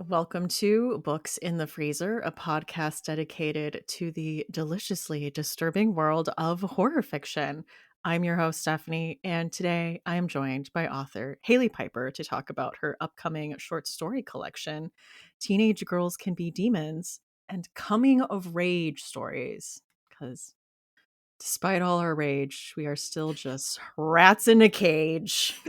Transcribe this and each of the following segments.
Welcome to Books in the Freezer, a podcast dedicated to the deliciously disturbing world of horror fiction. I'm your host, Stephanie, and today I am joined by author Hailey Piper to talk about her upcoming short story collection, Teenage Girls Can Be Demons, and coming of rage stories. Because despite all our rage, we are still just rats in a cage.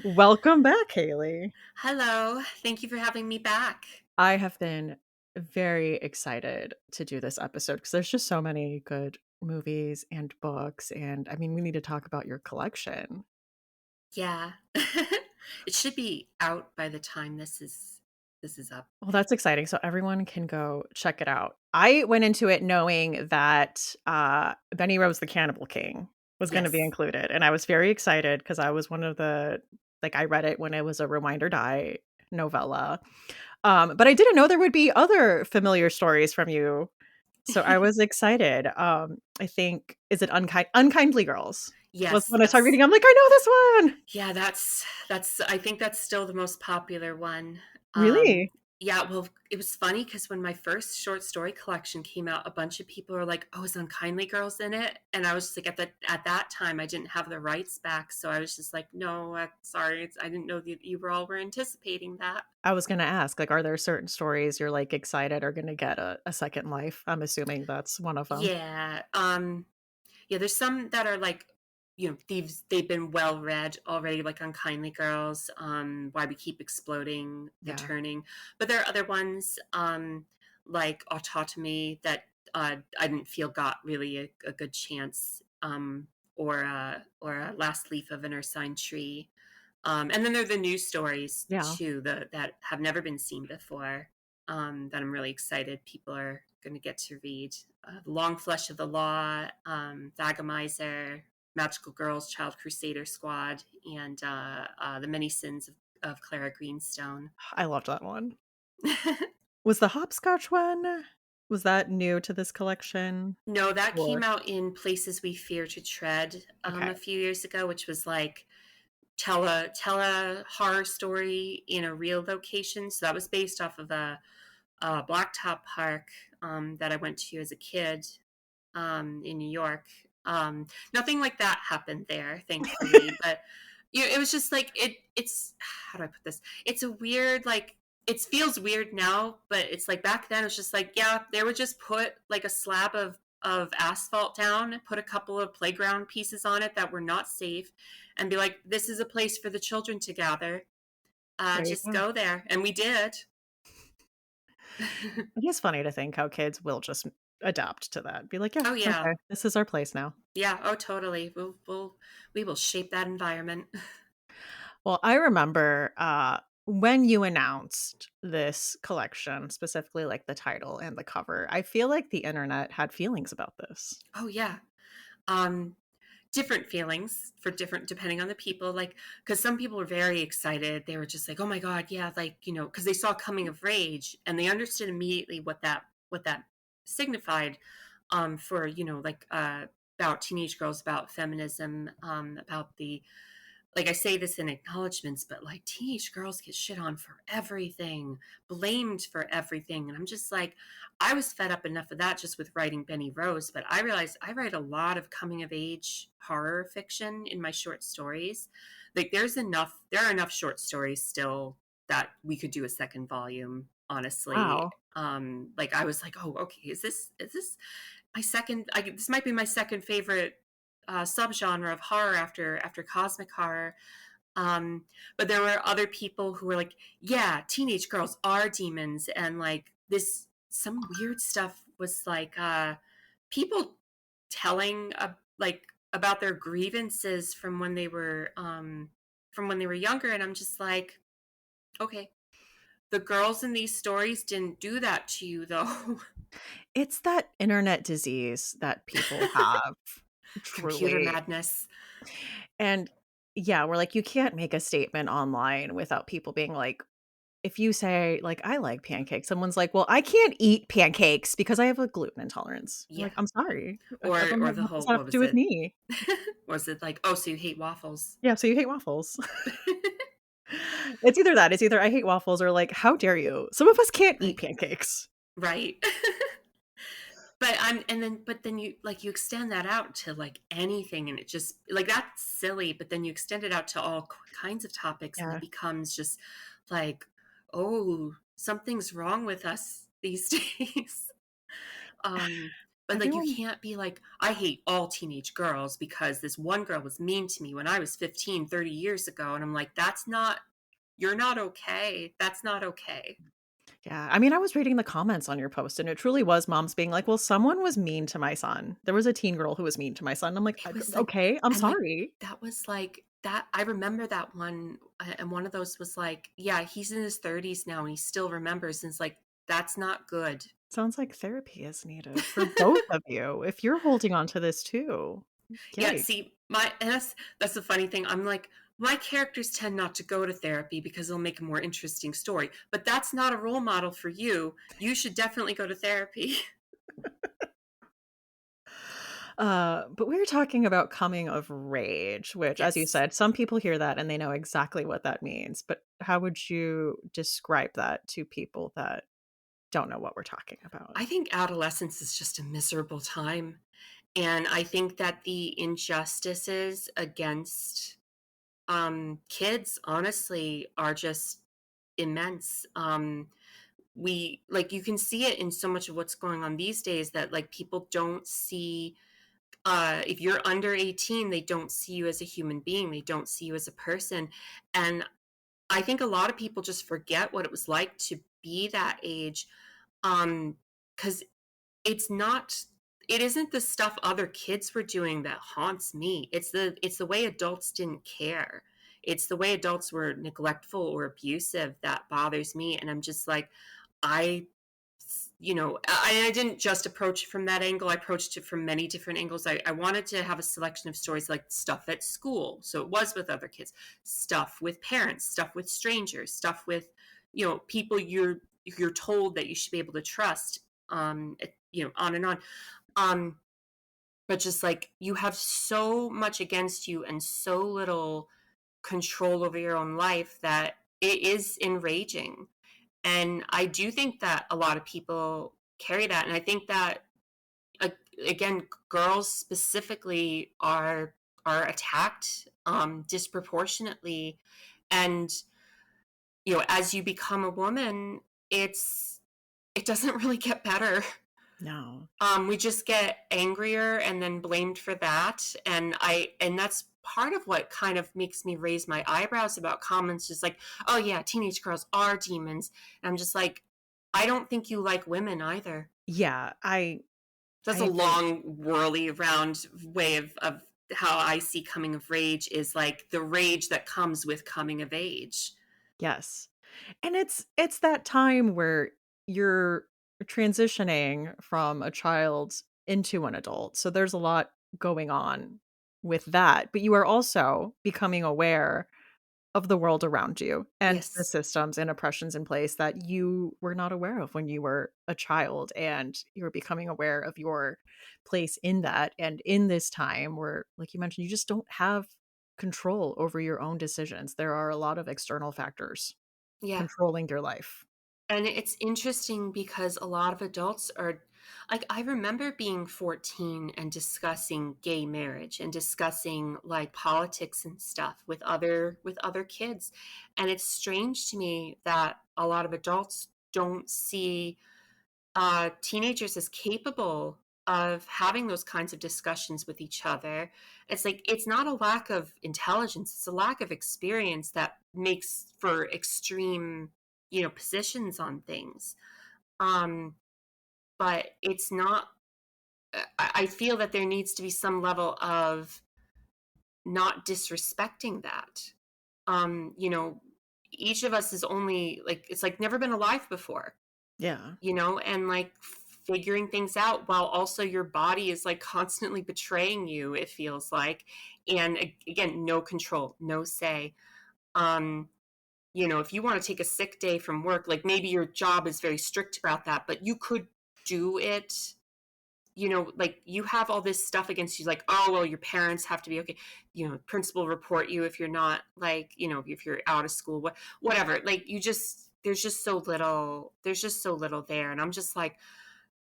Welcome back, Hailey. Hello. Thank you for having me back. I have been very excited to do this episode because there's just so many good movies and books. And I mean, we need to talk about your collection. Yeah. It should be out by the time this is up. Well, that's exciting. So everyone can go check it out. I went into it knowing that Benny Rose the Cannibal King was going to be Yes. included. And I was very excited because I was one of I read it when it was a Rewind or Die novella. But I didn't know there would be other familiar stories from you. So I was excited. I think is it Unkindly Girls? Was Yes, when I started reading, I'm like, I know this one. yeah, that's I think that's still the most popular one. Um Really? yeah, well, it was funny because when my first short story collection came out, a bunch of people were like, "Oh, is Unkindly Girls in it?" And I was just like, at that time, I didn't have the rights back, so I was just like, "No, sorry, I didn't know that you were all were anticipating that." I was gonna ask, like, are there certain stories you're like excited are gonna get a second life? I'm assuming that's one of them. Yeah. Yeah, there's some that are like, they've been well read already, like Unkindly Girls, Why We Keep Exploding, The Yeah. Turning. But there are other ones, like Autotomy that I didn't feel got really a good chance, or Last Leaf of an Ursine Tree. And then there are the new stories Yeah. too, that have never been seen before, that I'm really excited people are going to get to read. Long Flesh of the Law, Thagomizer, Magical Girls, Child Crusader Squad, and The Many Sins of Clara Greenstone. I loved that one. Was the hopscotch one? Was that new to this collection? No, that Or came out in Places We Fear to Tread, okay. a few years ago, which was like tell a horror story in a real location. So that was based off of a blacktop park, that I went to as a kid, in New York. Nothing like that happened there, thankfully. But it was just like it's how do I put this? It's a weird like it feels weird now, but it's like back then it's just like, yeah, they would just put like a slab of asphalt down, put a couple of playground pieces on it that were not safe, and be like, this is a place for the children to gather. There you Just go. go there, and we did. It is funny to think how kids will just adapt to that. Be like, "Yeah, Oh yeah, okay, this is our place now." yeah. Oh totally. We will shape that environment. Well, I remember, when you announced this collection, specifically, like, the title and the cover, I feel like the internet had feelings about this. Oh yeah. Um, Different feelings for different depending on the people. Like, because some people were very excited. They were just like, "Oh my god, yeah!" Like, because they saw coming of rage and they understood immediately what that signified. For like about teenage girls, about feminism, about the like I say this in acknowledgments, but like teenage girls get shit on for everything, blamed for everything. And I'm just like, I was fed up enough of that just with writing Benny Rose, but I realized I write a lot of coming of age horror fiction in my short stories. Like there are enough short stories still that we could do a second volume, honestly. Wow. Like I was like, oh, okay, is this my second this might be my second favorite subgenre of horror after cosmic horror. But there were other people who were like, yeah, teenage girls are demons, and like this some weird stuff was like people telling like about their grievances from when they were younger, and I'm just like, okay, the girls in these stories didn't do that to you though. It's that internet disease that people have, Computer truly. madness. And, yeah, we're like, you can't make a statement online without people being like if you say, like, "I like pancakes," someone's like, "Well, I can't eat pancakes because I have a gluten intolerance." You're Yeah. like, "I'm sorry. Or Everyone the what does whole, that have what to do was with it? me?" Was it like, oh, so you hate waffles? Yeah, so you hate waffles. It's either that, it's either I hate waffles or like, how dare you? Some of us can't eat Like, pancakes. right. But then you like you extend that out to like anything, and it just like that's silly, but then you extend it out to all kinds of topics, and it Yeah. becomes just like, oh, something's wrong with us these days. um but like you Everyone can't be like, I hate all teenage girls because this one girl was mean to me when I was 15, 30 years ago, and I'm like, that's not, you're not okay, that's not okay. Yeah, I mean, I was reading the comments on your post, and it truly was moms being like, "Well, someone was mean to my son. There was a teen girl who was mean to my son." I'm like, It was like, Okay, I'm and like sorry." that was like that. I remember that one, and one of those was like, yeah, he's in his 30s now, and he still remembers. And it's like, that's not good. Sounds like therapy is needed for both of you if you're holding on to this too. Yeah, Yikes. see, and that's the funny thing. I'm like, my characters tend not to go to therapy because it'll make a more interesting story. But that's not a role model for you. You should definitely go to therapy. But we were talking about coming of rage, which, as you Yes. said, some people hear that and they know exactly what that means. But how would you describe that to people that don't know what we're talking about? I think adolescence is just a miserable time. And I think that the injustices against kids, honestly, are just immense. We like, you can see it in so much of what's going on these days, that like people don't see, if you're under 18, they don't see you as a human being, they don't see you as a person. And I think a lot of people just forget what it was like to be that age. Because it's not, it isn't the stuff other kids were doing that haunts me. It's the way adults didn't care. It's the way adults were neglectful or abusive that bothers me. And I'm just like, I, I didn't just approach it from that angle. I approached it from many different angles. I wanted to have a selection of stories, like stuff at school. So it was with other kids, stuff with parents, stuff with strangers, stuff with, people you're told that you should be able to trust, on and on. Um, but just like, you have so much against you and so little control over your own life that it is enraging. And I do think that a lot of people carry that. And I think that, uh, again, girls specifically are attacked disproportionately. And, as you become a woman, it doesn't really get better. No. We just get angrier and then blamed for that. And that's part of what kind of makes me raise my eyebrows about comments, just like, oh yeah, teenage girls are demons. And I'm just like, I don't think you like women either. Yeah, I That's a agree. long, whirly round way of how I see coming of age, is like the rage that comes with coming of age. Yes. And it's that time where you're transitioning from a child into an adult. So there's a lot going on with that, but you are also becoming aware of the world around you and the Yes. systems and oppressions in place that you were not aware of when you were a child, and you're becoming aware of your place in that, and in this time where, like you mentioned, you just don't have control over your own decisions. There are a lot of external factors Yeah. controlling your life. And it's interesting because a lot of adults are like, I remember being 14 and discussing gay marriage and discussing like politics and stuff with other kids. And it's strange to me that a lot of adults don't see teenagers as capable of having those kinds of discussions with each other. It's like, it's not a lack of intelligence, it's a lack of experience that makes for extreme, positions on things. Um, but it's not, I feel that there needs to be some level of not disrespecting that. Each of us is only like, it's like never been alive before, Yeah. and like figuring things out while also your body is like constantly betraying you, it feels like. And again, no control, no say. Um, if you want to take a sick day from work, like maybe your job is very strict about that, but you could do it like you have all this stuff against you, like, oh, well, your parents have to be okay. Principal report you if you're not, like, if you're out of school, whatever. Like, there's just so little there. And I'm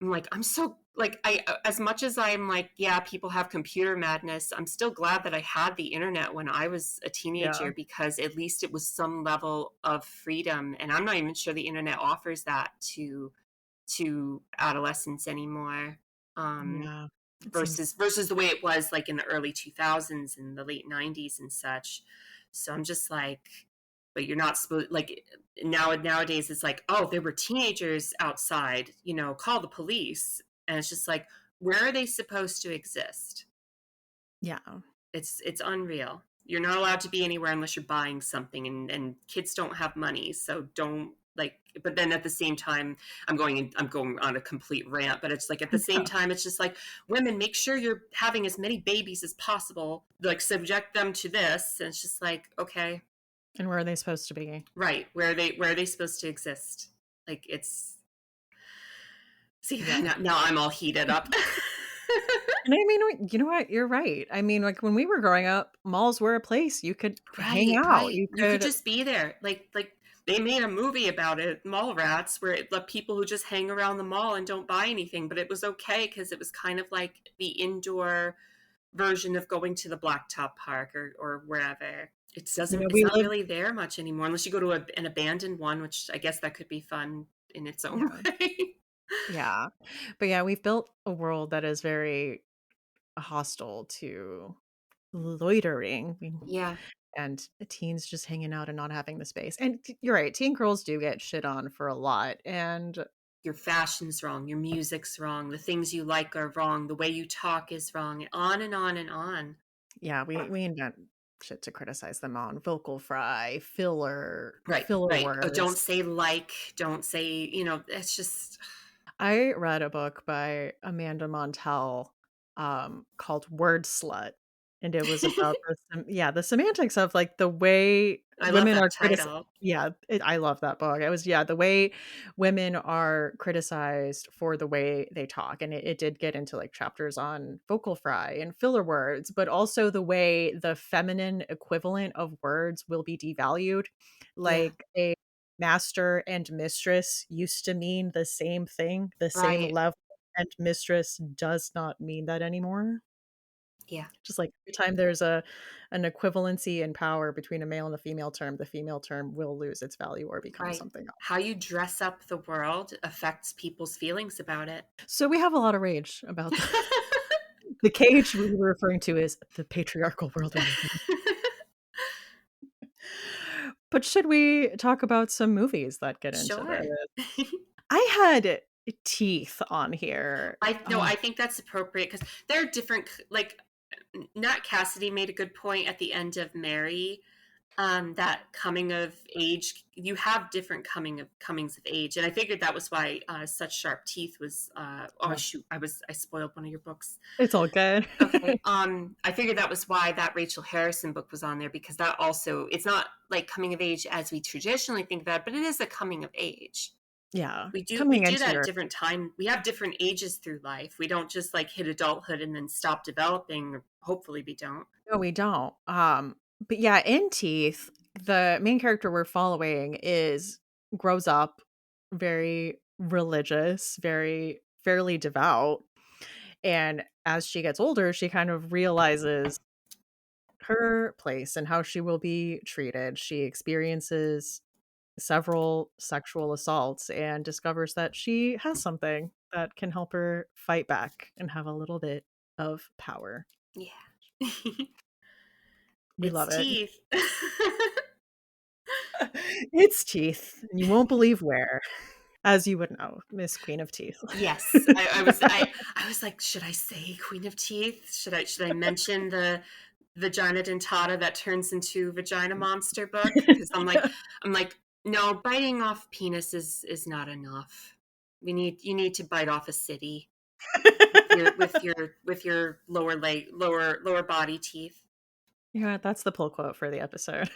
like, I'm so, like, as much as I'm like, yeah, people have computer madness, I'm still glad that I had the internet when I was a Yeah. teenager, because at least it was some level of freedom. And I'm not even sure the internet offers that to adolescents anymore. Um, Yeah. It seems versus the way it was like in the early 2000s and the late 90s and such. So I'm just like, but you're not supposed, like, nowadays it's like, oh, there were teenagers outside, call the police. And it's just like, where are they supposed to exist? yeah. It's unreal. You're not allowed to be anywhere unless you're buying something, and kids don't have money, so don't, like. But then at the same time, I'm going on a complete rant, but it's like, at the same Yeah. time, it's just like, women, make sure you're having as many babies as possible, like, subject them to this. And it's just like, okay, And where are they supposed to be? right, where are they supposed to exist? Like, it's, see, Yeah. now I'm all heated up. And I mean, you know what? You're right. I mean, like when we were growing up, malls were a place you could hang Right, out. right. You You could could, just be there. Like they made a movie about it, Mall Rats, where it let people who just hang around the mall and don't buy anything, but it was okay because it was kind of like the indoor version of going to the Blacktop Park, or wherever. It's we not lived, really there much anymore, unless you go to an abandoned one, which I guess that could be fun in its own yeah. way. Yeah. But yeah, we've built a world that is very hostile to loitering Yeah, and teens just hanging out and not having the space. And you're right, teen girls do get shit on for a lot. And your fashion's wrong, your music's wrong, the things you like are wrong, the way you talk is wrong, on and on and on. yeah, we invent shit to criticize them on. Vocal fry, Right, filler right. Oh, don't words. say, don't say, it's just, I read a book by Amanda Montell, called Word Slut, and it was about the semantics of, like, the way I love women that are title. I love that book. It was the way women are criticized for the way they talk, and it did get into, like, chapters on vocal fry and filler words, but also the way the feminine equivalent of words will be devalued, Yeah, like a master and mistress used to mean the same thing, the same right. level, and mistress does not mean that anymore. Yeah, Just like every time there's an equivalency in power between a male and a female term, the female term will lose its value or become right. something else. How you dress up the world affects people's feelings about it. So we have a lot of rage about the cage we were referring to as the patriarchal world we live in. But should we talk about some movies that get into this? Sure. I had Teeth on here. I no, Oh, I think that's appropriate because there are different, like, Nat Cassidy made a good point at the end of Mary, that coming of age, you have different comings of age. And I figured that was why Such Sharp Teeth was, oh yeah. shoot, I spoiled one of your books. It's all good. Okay. I figured that was why that Rachel Harrison book was on there, because that also, it's not like coming of age as we traditionally think of that, but it is a coming of age. Yeah, We coming do into that at your different time. We have different ages through life. We don't just like hit adulthood and then stop developing, or hopefully we don't. no, we don't. But yeah, in Teeth, the main character we're following is grows up very religious, very fairly devout, and as she gets older, she kind of realizes her place and how she will be treated. She experiences several sexual assaults and discovers that she has something that can help her fight back and have a little bit of power. Yeah. We It's love it. teeth. It's Teeth, and you won't believe where, as you would know, Miss Queen of Teeth. Yes, I was like, should I say Queen of Teeth? Should I mention the vagina dentata that turns into vagina monster book? Because I'm like, no, biting off penis is not enough. You need to bite off a city with your lower body teeth. Yeah, that's the pull quote for the episode.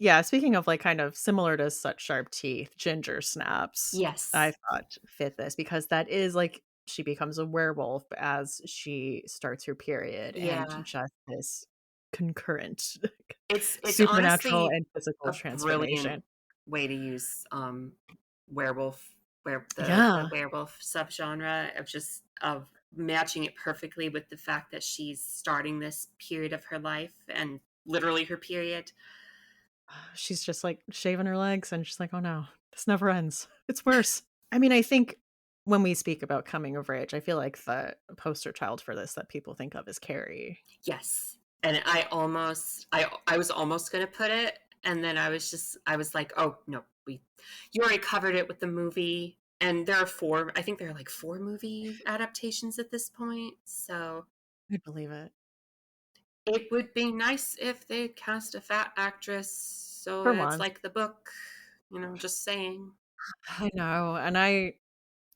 Yeah, speaking of, like, kind of similar to Such Sharp Teeth, Ginger Snaps, I Yes. thought fit this because that is, like she becomes a werewolf as she starts her period, and Yeah. just this concurrent It's supernatural honestly and physical a transformation. brilliant way to use, werewolf the Yeah. werewolf subgenre of matching it perfectly with the fact that she's starting this period of her life and literally her period. She's just, like, shaving her legs, and she's like, "Oh, no. This never ends. It's worse." I mean, I think when we speak about coming of age, I feel like the poster child for this that people think of is Carrie. Yes. And I was almost gonna put it, and then I was like, "Oh, no, we you already covered it with the movie." And there are 4, I think there are, like, 4 movie adaptations at this point, so I believe it. it would be nice if they cast a fat actress so For it's once. like the book, just saying. I know, and I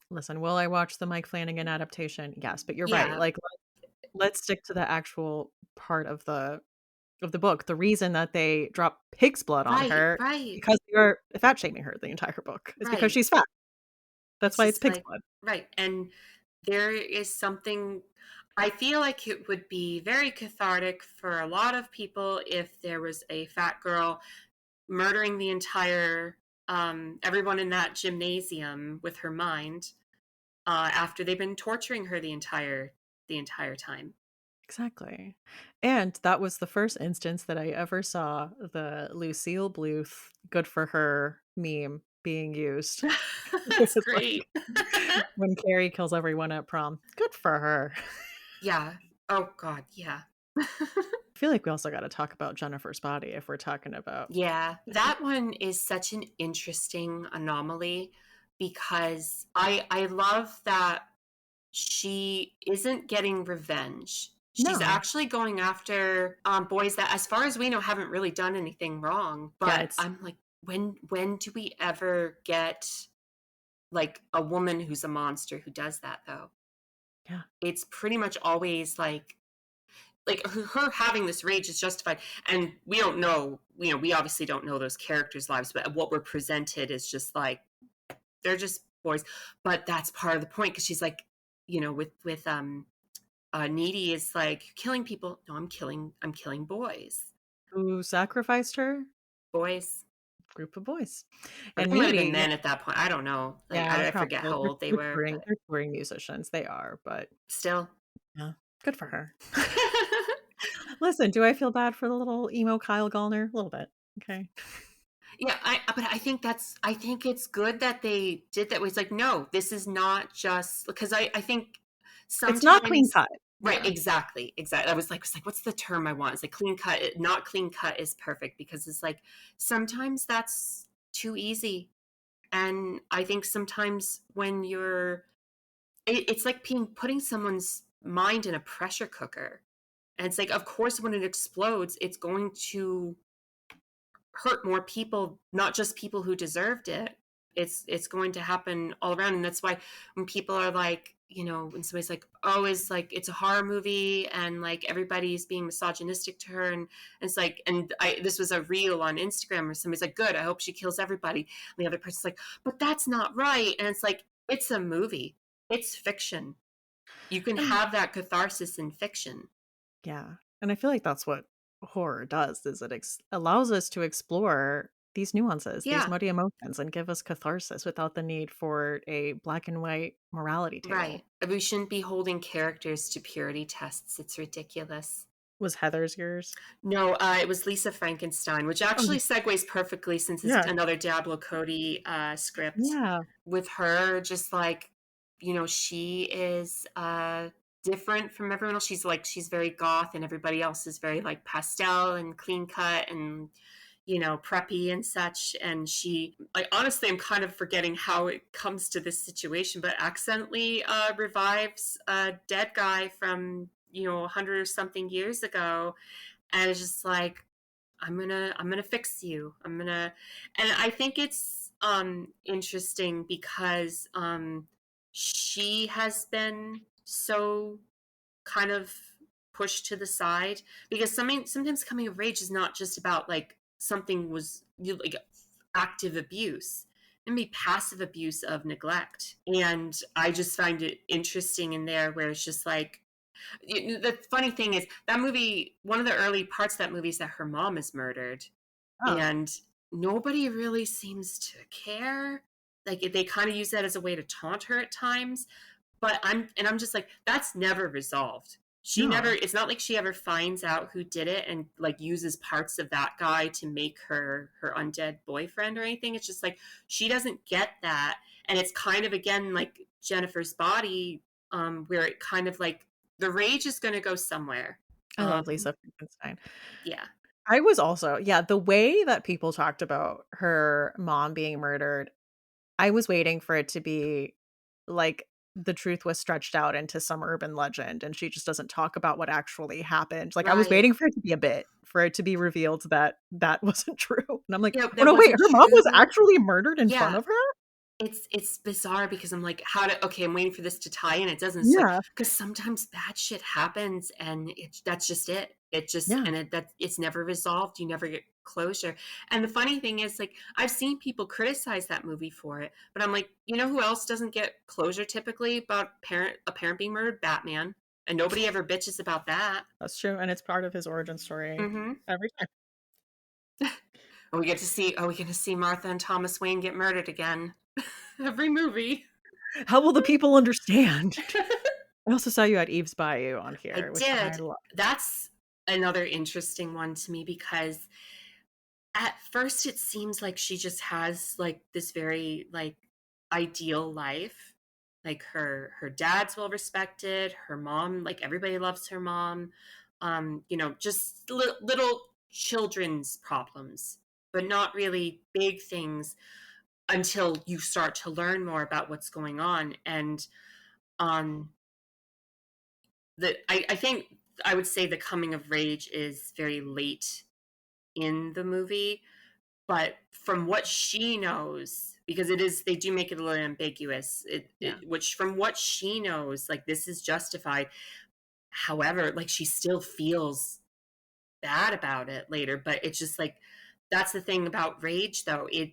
listen, will I watch the Mike Flanagan adaptation? Yes, but you're right, Yeah. like, let's stick to the actual part of the book. The reason that they drop pig's blood on Right, her right, because they're fat shaming her the entire book, is because right. she's fat. That's It's why it's just pig's like blood. right, and there is something I feel like it would be very cathartic for a lot of people if there was a fat girl murdering the entire everyone in that gymnasium with her mind after they've been torturing her the entire time. Exactly. And that was the first instance that I ever saw the Lucille Bluth "good for her" meme being used. That's It's like great. when Carrie kills everyone at prom. Good for her. Yeah. Oh God. Yeah. I feel like we also gotta talk about Jennifer's Body if we're talking about Yeah, that one is such an interesting anomaly because I love that she isn't getting revenge. She's No. actually going after boys that, as far as we know, haven't really done anything wrong. Yeah, But it's I'm like, when do we ever get like a woman who's a monster who does that though? yeah. It's pretty much always like her having this rage is justified, and we don't know, we obviously don't know those characters lives, but what we're presented is just like they're just boys, but that's part of the point because she's like, with Needy is like killing people. No, I'm killing boys. Who sacrificed her? Boys, Group of boys. or And they might have been Needy, yeah, men at that point, I don't know, like yeah, I forget probably. how old they They're were, touring but they're touring musicians, they are, but still. yeah, good for her. Listen, do I feel bad for the little emo Kyle Gallner? A little bit, okay. Yeah, but I think it's good that they did that. It's like, no, this is not just because I think It's not clean sometimes cut. right, Yeah. exactly, exactly. I was like, what's the term I want? It's like clean cut. Not clean cut is perfect because it's like sometimes that's too easy, and I think sometimes when it's like putting someone's mind in a pressure cooker, and it's like, of course, when it explodes, it's going to hurt more people, not just people who deserved it. It's going to happen all around, and that's why when people are like, when somebody's like, oh, is like it's a horror movie, and like everybody's being misogynistic to her, and it's like, and this was a reel on Instagram where somebody's like, good, I hope she kills everybody, and the other person's like, but that's not right, and it's like it's a movie, it's fiction. You can And have that catharsis in fiction. yeah, and I feel like that's what horror does, is it allows us to explore these nuances, these Yeah, muddy emotions, and give us catharsis without the need for a black and white morality tale. right. We shouldn't be holding characters to purity tests. It's ridiculous. Was Heather's yours? No, it was Lisa Frankenstein, which Oh, actually segues perfectly since it's yeah. another Diablo Cody script. Yeah. With her, just like, she is different from everyone else. She's very goth, and everybody else is very like pastel and clean cut and preppy and such. And she, like, honestly, I'm kind of forgetting how it comes to this situation, but accidentally revives a dead guy from 100 or something years ago, and it's just like, I'm gonna fix you, and I think it's interesting because she has been so kind of pushed to the side, because sometimes coming of age is not just about like something was like active abuse. and be passive abuse of neglect. And I just find it interesting in there where it's just like, the funny thing is that movie, one of the early parts of that movie is that her mom is murdered, Oh, and nobody really seems to care. Like they kind of use that as a way to taunt her at times, but I'm just like, that's never resolved. She never, no. it's not like she ever finds out who did it and like uses parts of that guy to make her undead boyfriend or anything. It's just like she doesn't get that. And it's kind of again like Jennifer's body, where it kind of like the rage is gonna go somewhere. I Um love Lisa Frankenstein. yeah. I was also yeah, the way that people talked about her mom being murdered, I was waiting for it to be like the truth was stretched out into some urban legend and she just doesn't talk about what actually happened. Like, I was Right. waiting for it to be a bit, for it to be revealed that that wasn't true. And I'm like, Yeah, "Oh, that no, wait, wasn't her mom was true. actually murdered in front Yeah. of her?" It's bizarre because I'm like, how to okay, I'm waiting for this to tie in. It doesn't. It's like Yeah, because sometimes bad shit happens and that's just it. It just yeah, and that it's never resolved. You never get closure. And the funny thing is, like, I've seen people criticize that movie for it, but I'm like, you know who else doesn't get closure typically about a parent being murdered? Batman. And nobody ever bitches about that. that's true, and it's part of his origin story Mm-hmm. every time. Oh, we get to see. Oh, we get to see Martha and Thomas Wayne get murdered again. Every movie. How will the people understand? I also saw you had Eve's Bayou on I here, which I did. love. That's another interesting one to me because at first it seems like she just has like this very like ideal life. Like her dad's well respected, her mom, like everybody loves her mom. Just little children's problems, but not really big things until you start to learn more about what's going on. And um I think I would say the coming of rage is very late in the movie, but from what she knows, because it is they do make it a little ambiguous. Yeah. Which from what she knows, like this is justified. However, like she still feels bad about it later, but it's just like that's the thing about rage though. It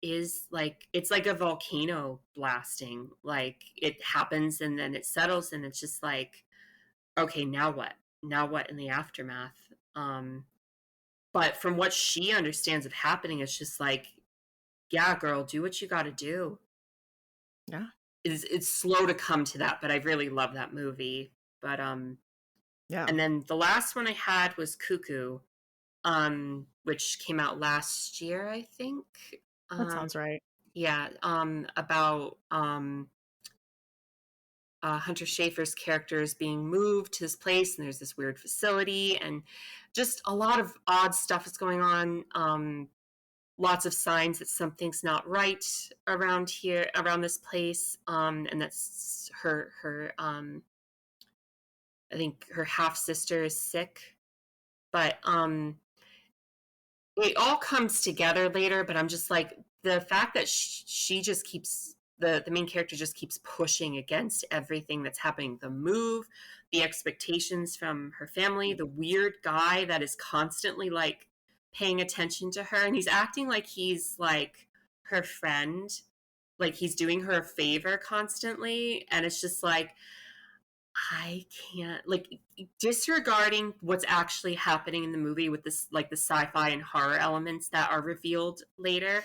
is like it's like a volcano blasting. Like it happens and then it settles and it's just like okay, now what? Now what in the aftermath? But from what she understands of happening, it's just like, yeah, girl, do what you got to do. Yeah. It's slow to come to that, but I really love that movie. But Yeah. and then the last one I had was Cuckoo, which came out last year, I think. That Um, sounds right. yeah, about Hunter Schafer's character is being moved to this place, and there's this weird facility, and just a lot of odd stuff is going on. Lots of signs that something's not right around here, around this place, and that's her. I think her half sister is sick, but it all comes together later. But I'm just like the fact that she just keeps the main character just keeps pushing against everything that's happening, the move, the expectations from her family, the weird guy that is constantly like paying attention to her and he's acting like he's like her friend, like he's doing her a favor constantly, and it's just like I can't like disregarding what's actually happening in the movie with this like the sci-fi and horror elements that are revealed later.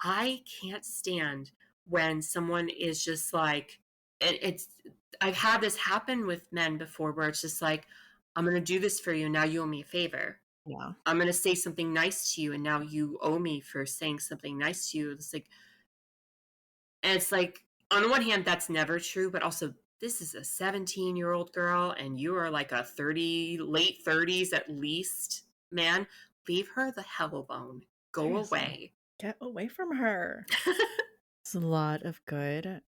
I can't stand when someone is just like it's I've had this happen with men before where it's just like I'm going to do this for you and now you owe me a favor. Yeah. I'm going to say something nice to you and now you owe me for saying something nice to you. It's like and it's like, on the one hand, that's never true, but also, this is a 17-year-old girl, and you are like a 30, late 30s at least. Man, leave her the hell alone. Go Seriously. away. Get away from her. It's a lot of good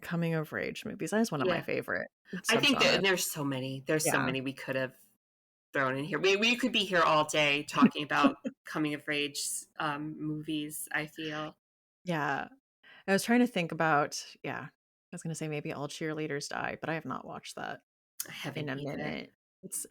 coming of age movies. That is one of my Yeah. favorite I think that subgenres. and there's so many. There's so Yeah. many we could have thrown in here. We could be here all day talking about coming of age movies, I feel. Yeah. I was trying to think about yeah. I was gonna say maybe all cheerleaders die, but I have not watched that I in haven't a either. minute. It's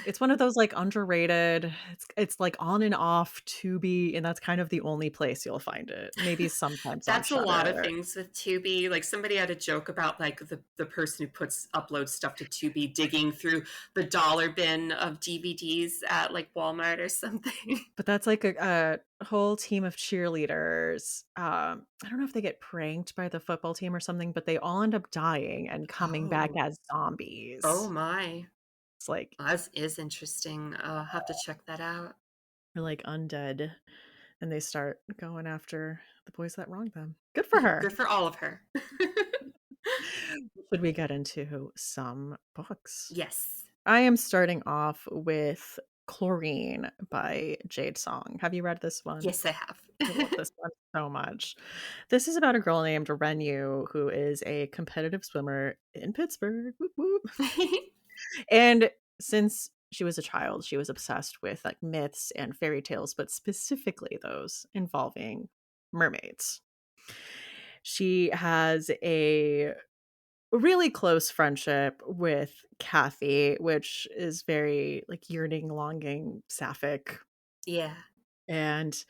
it's one of those, like, underrated it's, like, on and off Tubi, and that's kind of the only place you'll find it. Maybe sometimes on That's a lot of Shudder. things with Tubi. Like, somebody had a joke about, like, the person who uploads stuff to Tubi digging through the dollar bin of DVDs at, like, Walmart or something. But that's like a whole team of cheerleaders. I don't know if they get pranked by the football team or something, but they all end up dying and coming back Oh. as Oh zombies. my. It's like That is interesting. I'll have to check that out. they're like undead, and they start going after the boys that wronged them. Good for her. Good for all of her. Should we get into some books? Yes. I am starting off with Chlorine by Jade Song. Have you read this one? Yes, I have. I love this one so much. This is about a girl named Renu who is a competitive swimmer in Pittsburgh. Whoop, whoop. And since she was a child, she was obsessed with like myths and fairy tales, but specifically those involving mermaids. She has a really close friendship with Kathy, which is very like yearning, longing, sapphic. Yeah. And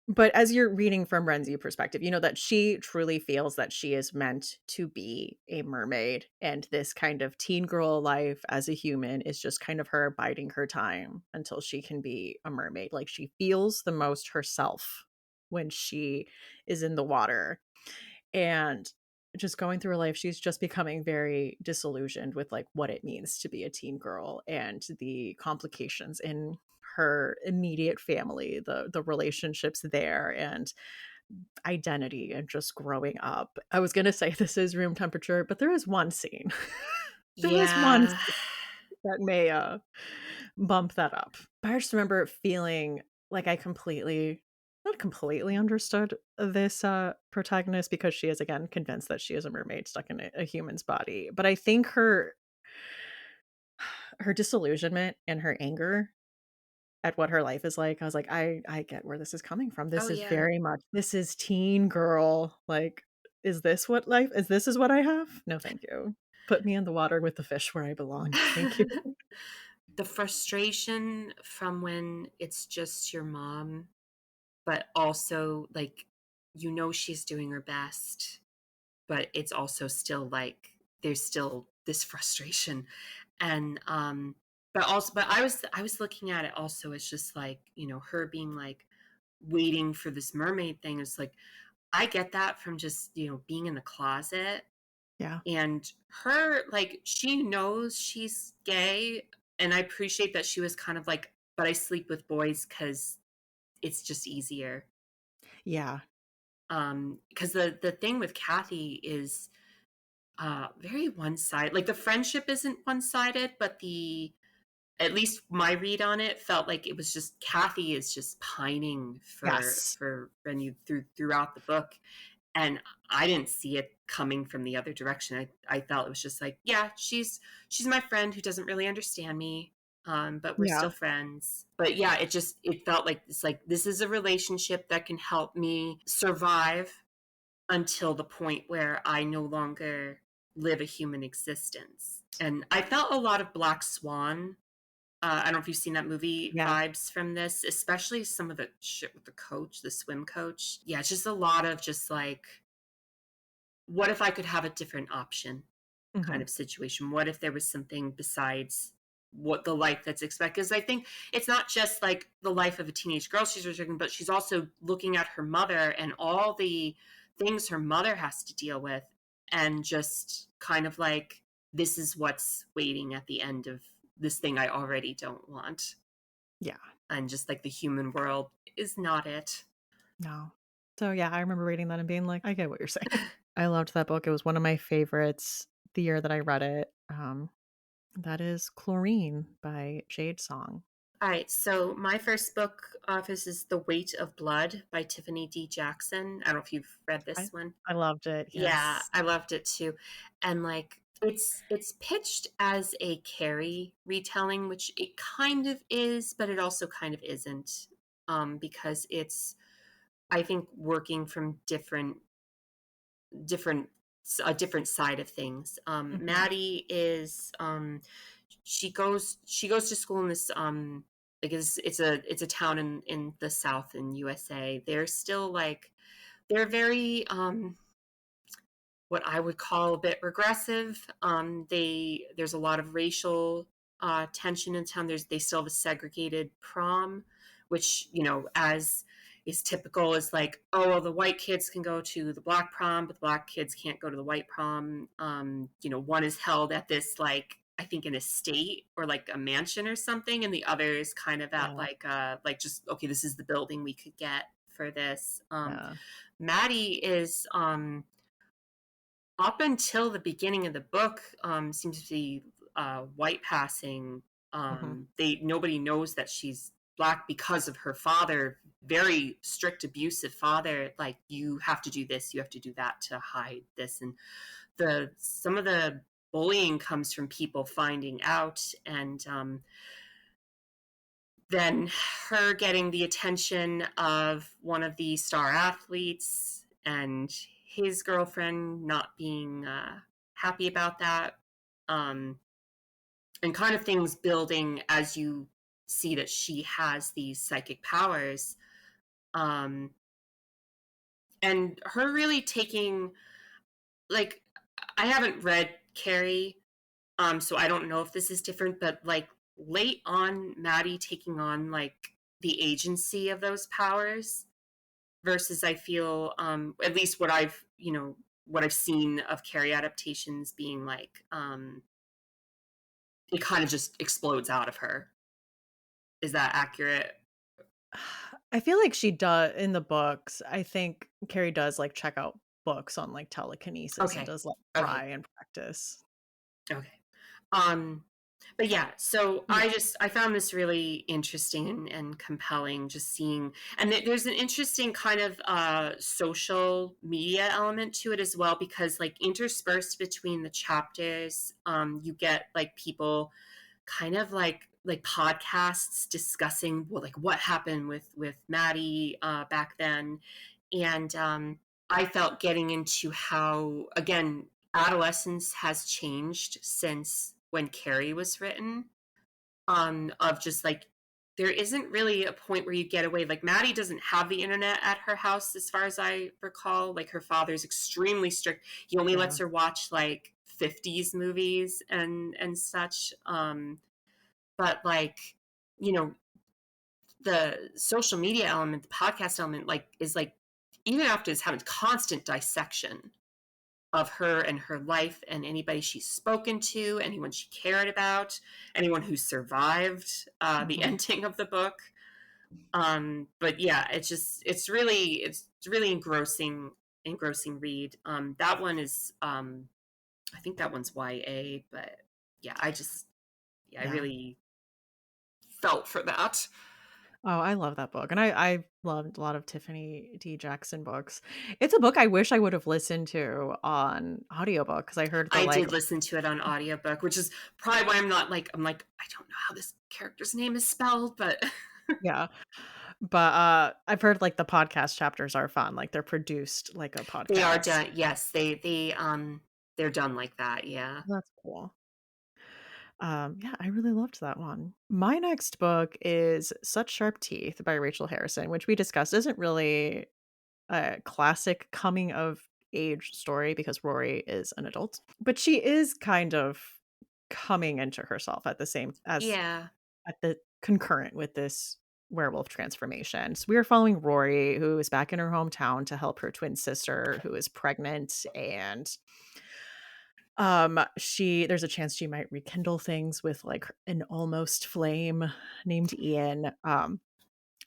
but as you're reading from Renzi's perspective, you know that she truly feels that she is meant to be a mermaid, and this kind of teen girl life as a human is just kind of her biding her time until she can be a mermaid. Like she feels the most herself when she is in the water. And just going through her life, she's just becoming very disillusioned with like what it means to be a teen girl and the complications in her immediate family, the relationships there and identity and just growing up. I was gonna say this is room temperature, but there is one scene. There is one Yeah. scene that may bump that up. But I just remember feeling like I completely not completely understood this protagonist because she is again convinced that she is a mermaid stuck in a human's body. But I think her disillusionment and her anger at what her life is like, I was like, I get where this is coming from. Oh, This is yeah. very much this is teen girl. Like, is this what life is this is what I have? No, thank you. Put me in the water with the fish where I belong. Thank you. The frustration from when it's just your mom, but also, like, she's doing her best, but it's also still, like, there's still this frustration, and, but I was looking at it also as just, like, her being, like, waiting for this mermaid thing is, like, I get that from just, being in the closet, Yeah. and her, like, she knows she's gay, and I appreciate that she was kind of like, "But I sleep with boys because it's just easier." Yeah. Because the thing with Kathy is, very one-sided. Like, the friendship isn't one-sided, but at least my read on it felt like it was just Kathy is just pining Yes. for Renu throughout the book, and I didn't see it coming from the other direction. I felt it was just like, yeah, she's my friend who doesn't really understand me, but we're Yeah. still friends. But yeah, it felt like it's like this is a relationship that can help me survive until the point where I no longer live a human existence. And I felt a lot of Black Swan. I don't know if you've seen that movie Yeah. vibes from this, especially some of the shit with the coach, the swim coach. Yeah, it's just a lot of just like, what if I could have a different option kind Mhm. of situation? What if there was something besides what the life that's expected? Because I think it's not just like the life of a teenage girl she's restricting, but she's also looking at her mother and all the things her mother has to deal with, and just kind of like, this is what's waiting at the end of this thing I already don't want. Yeah. And just like the human world is not it. No. So, yeah, I remember reading that and being like, "I get what you're saying." I loved that book. It was one of my favorites the year that I read it. That is Chlorine by Jade Song. All right, so my first book off is The Weight of Blood by Tiffany D. Jackson. I don't know if you've read I this one. I loved it, Yeah, yes. I loved it too. And like, it's pitched as a Carrie retelling, which it kind of is, but it also kind of isn't. Because it's, I think, working from different a different side of things. Mhm. Maddie is she goes to school in this like it's a town in the South in USA. They're still like they're very what I would call a bit regressive. There's a lot of racial tension in town. They still have a segregated prom, which as is typical, is like, oh well, the white kids can go to the black prom, but the black kids can't go to the white prom. One is held at this, like, I think an estate or like a mansion or something, and the other is kind of at Yeah. like just, okay, this is the building we could get for this. Yeah. Maddie is up until the beginning of the book, seems to be white passing. Mhm. They Nobody knows that she's black because of her father, very strict, abusive father. Like, you have to do this, you have to do that to hide this, and the some of the bullying comes from people finding out, and then her getting the attention of one of the star athletes, and his girlfriend not being happy about that, um, and kind of things building as you see that she has these psychic powers, um, and her really taking, like, I haven't read Carrie, so I don't know if this is different, but like late on, Maddie taking on like the agency of those powers, versus, I feel, at least what I've seen of Carrie adaptations, being like, it kind of just explodes out of her. Is that accurate? I feel like she does in the books. I think Carrie does, like, check out books on, like, telekinesis and Okay. does, like, Okay. try and practice. Okay. Um, but yeah, so Yeah. I found this really interesting and compelling, just seeing, and there's an interesting kind of social media element to it as well, because like interspersed between the chapters, you get like people kind of like podcasts discussing, well, like what happened with Maddie back then, and I felt getting into how, again, adolescence has changed since when Carrie was written. Of just like, there isn't really a point where you get away. Like, Maddie doesn't have the internet at her house, as far as I recall. Like, her father's extremely strict. He only lets Yeah. her watch like 50s movies and such. But like, you know, the social media element, the podcast element, like, is like, even after it's having constant dissection of her and her life and anybody she's spoken to, anyone she cared about, anyone who survived the Mhm. ending of the book. But yeah, it's really engrossing read. That one is, I think that one's YA, but yeah, I Yeah. really felt for that. Oh, I love that book, and I loved a lot of Tiffany D. Jackson books. It's a book I wish I would have listened to on audiobook because I heard the, I like, did listen to it on audiobook, which is probably why I'm like, I don't know how this character's name is spelled, but yeah, but, I've heard, like, the podcast chapters are fun, like, they're produced like a they are podcast. done. Yes, they're done like that. Yeah. That's cool. Yeah, I really loved that one. My next book is Such Sharp Teeth by Rachel Harrison, which we discussed isn't really a classic coming of age story because Rory is an adult, but she is kind of coming into herself at the same as Yeah. at the concurrent with this werewolf transformation. So we are following Rory, who is back in her hometown to help her twin sister who is pregnant, and she there's a chance she might rekindle things with like an almost flame named Ian.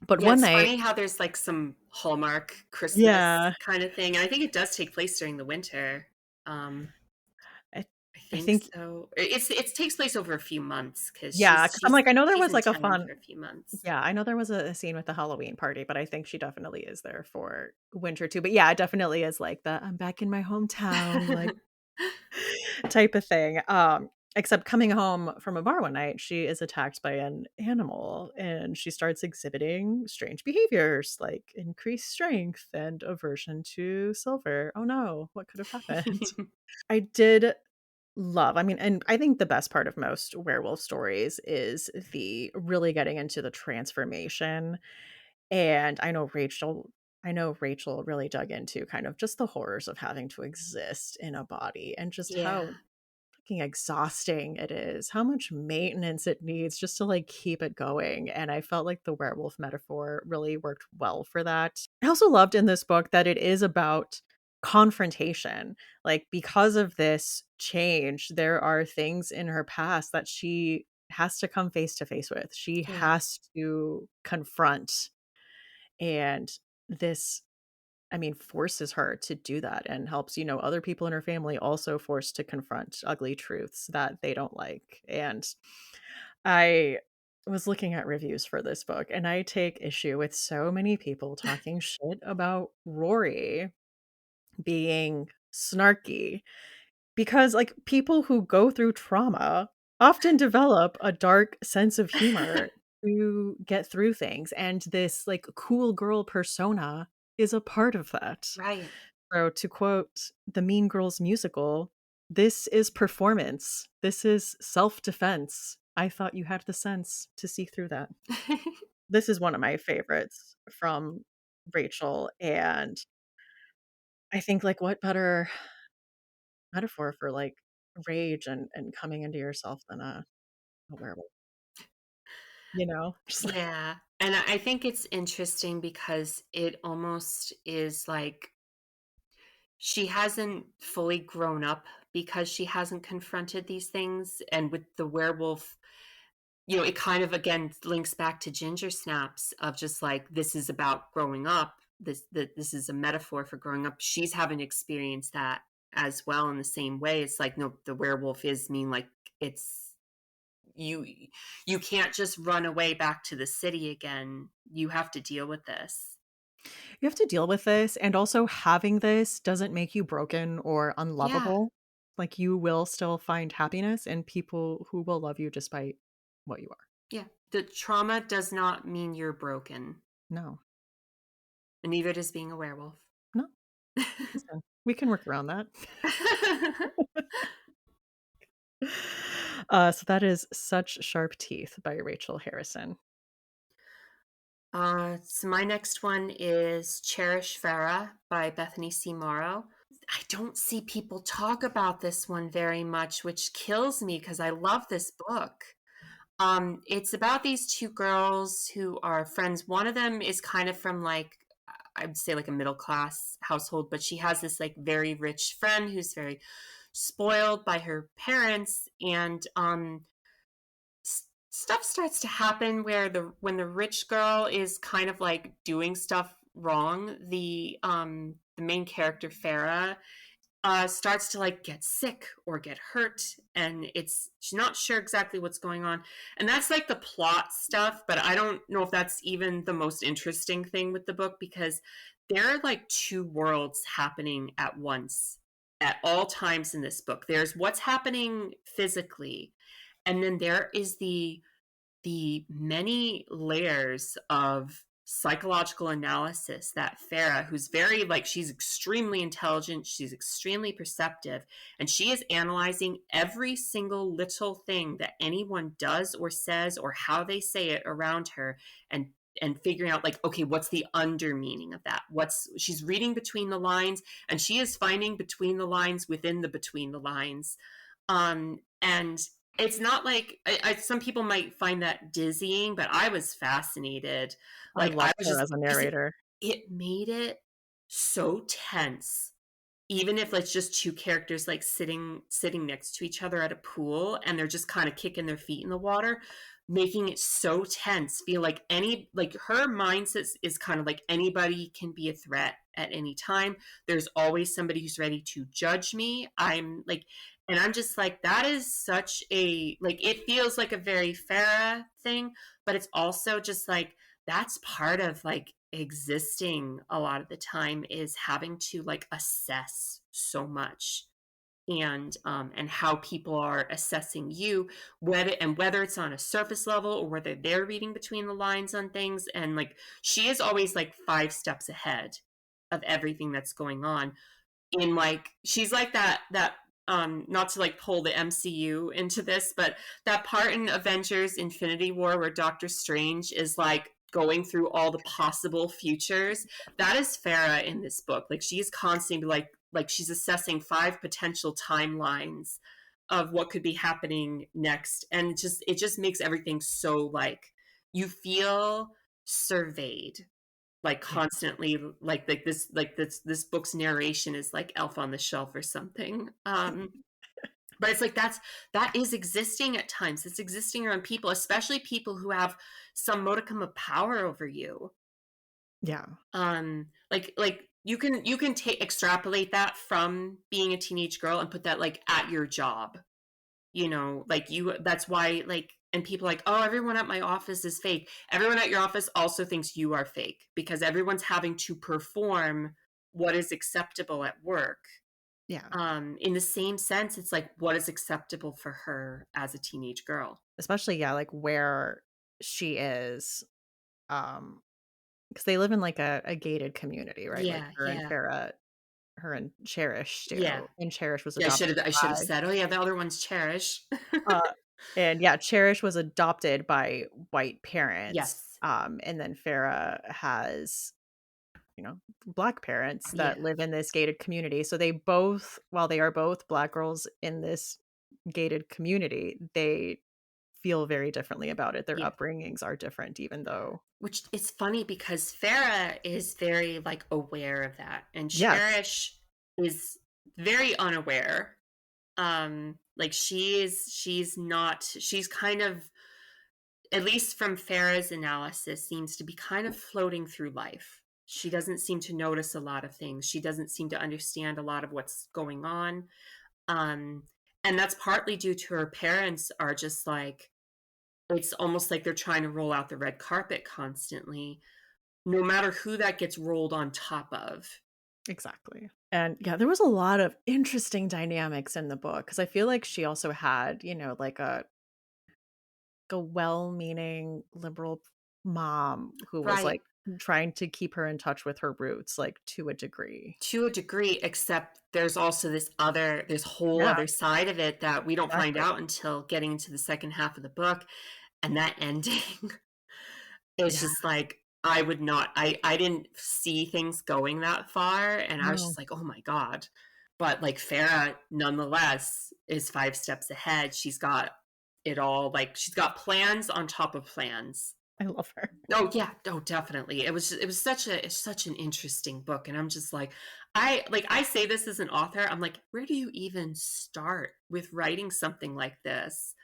But Yeah, one it's night, funny how there's like some Hallmark Christmas yeah, kind of thing. And I think it does take place during the winter. Um, I, I I think think so. It takes place over a few months, because yeah, she's because I'm she's like, I know there she's was in like a town fun for a few months. yeah, I know there was a scene with the Halloween party, but I think she definitely is there for winter too. But yeah, it definitely is like the I'm back in my hometown, like type of thing. Except coming home from a bar one night, she is attacked by an animal and she starts exhibiting strange behaviors like increased strength and aversion to silver. Oh no, what could have happened? I did love. I mean, and I think the best part of most werewolf stories is the really getting into the transformation. And I know Rachel really dug into kind of just the horrors of having to exist in a body and just how Yeah. fucking exhausting it is, how much maintenance it needs just to, like, keep it going, and I felt like the werewolf metaphor really worked well for that. I also loved in this book that it is about confrontation, like, because of this change, there are things in her past that she has to come face to face with. She Yeah. has to confront, and this I mean, forces her to do that and helps, other people in her family also forced to confront ugly truths that they don't like. And I was looking at reviews for this book and I take issue with so many people talking shit about Rory being snarky because, like, people who go through trauma often develop a dark sense of humor to get through things, and this, like, cool girl persona is a part of that. Right. So, to quote the Mean Girls musical, "This is performance. This is self-defense. I thought you had the sense to see through that." This is one of my favorites from Rachel, and I think, like, what better metaphor for, like, rage and coming into yourself than a werewolf, you know? Just like Yeah. And I think it's interesting because it almost is like she hasn't fully grown up because she hasn't confronted these things. And with the werewolf, it kind of again links back to Ginger Snaps of just like this is about growing up. This is a metaphor for growing up. She's having experienced that as well in the same way. It's like no, the werewolf is mean like it's you you can't just run away back to the city again. You have to deal with this. you have to deal with this, and also having this doesn't make you broken or Yeah. unlovable. Like, you will still find happiness in people who will love you despite what you are. Yeah. The trauma does not mean you're broken, No. and neither does being a werewolf. No. Listen, we can work around that. So that is Such Sharp Teeth by Rachel Harrison. So my next one is Cherish Farah by Bethany C. Morrow. I don't see people talk about this one very much, which kills me because I love this book. It's about these two girls who are friends. One of them is kind of from like I'd say like a middle class household, but she has this like very rich friend who's very spoiled by her parents, and stuff starts to happen where the when the rich girl is kind of like doing stuff wrong, the main character Farah starts to like get sick or get hurt, and it's she's not sure exactly what's going on, and that's like the plot stuff. But I don't know if that's even the most interesting thing with the book because there are like two worlds happening at once at all times in this book. There's what's happening physically, and then there is the many layers of psychological analysis that Farah, who's very like she's extremely intelligent, she's extremely perceptive, and she is analyzing every single little thing that anyone does or says or how they say it around her, and figuring out like okay what's the under meaning of that, what's she's reading between the lines, and she is finding between the lines within the between the lines. And it's not like some people might find that dizzying, but I was fascinated. I Like I loved was her just as a because narrator. it made it so tense. Even if it's just two characters like sitting next to each other at a pool and they're just kind of kicking their feet in the water, making it so tense. Feel like any like her mindset is kind of like anybody can be a threat at any time. There's always somebody who's ready to judge me. I'm like and I'm just like that is such a like it feels like a very Farah thing, but it's also just like that's part of like existing a lot of the time is having to like assess so much and how people are assessing you whether it's on a surface level or whether they're reading between the lines on things, and like she is always like 5 steps ahead of everything that's going on in like she's like that not to like pull the MCU into this, but that part in Avengers Infinity War where Doctor Strange is like going through all the possible futures, that is Farah in this book. Like she's constantly like she's assessing 5 potential timelines of what could be happening next, and it just makes everything so like you feel surveyed like Yeah. constantly like this book's narration is like Elf on the Shelf or something. But it's like that is existing at times. It's existing around people, especially people who have some modicum of power over you. Yeah. Like you can take extrapolate that from being a teenage girl and put that like at your job. Like you that's why like and people like, oh, everyone at my office is fake. Everyone at your office also thinks you are fake because everyone's having to perform what is acceptable at work. Yeah. In the same sense, it's like what is acceptable for her as a teenage girl. Especially, yeah, like where she is, um, because they live in like a gated community, right? Like Yeah, her and yeah, Farah, her and Cherish yeah. do. And Cherish was Yeah, I should adopted have I should have by said, oh yeah, the other one's Cherish. uh and yeah, Cherish was adopted by white parents. Yes. And then Farah has, you know, black parents that Yeah, live in this gated community. So they both, while they are both black girls in this gated community, they feel very differently about it. Their yeah. upbringings are different, even though Which is funny because Farah is very like aware of that, and yes. Cherish is very unaware. Like she's kind of, at least from Farah's analysis, seems to be kind of floating through life. She doesn't seem to notice a lot of things. She doesn't seem to understand a lot of what's going on. Um, and that's partly due to her parents are just like, it's almost like they're trying to roll out the red carpet constantly, no matter who that gets rolled on top of. Exactly. And yeah, there was a lot of interesting dynamics in the book because I feel like she also had, like a well-meaning liberal mom who was Right. like trying to keep her in touch with her roots, like to a degree. To a degree, except there's also this whole Yeah, other side of it that we don't find exactly. out until getting into the second half of the book. And that ending is Yeah. just like, I would not, I didn't see things going that far. And I was No, just like, oh my God. But like Farah, nonetheless, is 5 steps ahead. She's got it all, like, she's got plans on top of plans. I love her. Oh yeah, oh definitely. It was such an interesting book, and I'm just like, I say this as an author. I'm like, where do you even start with writing something like this?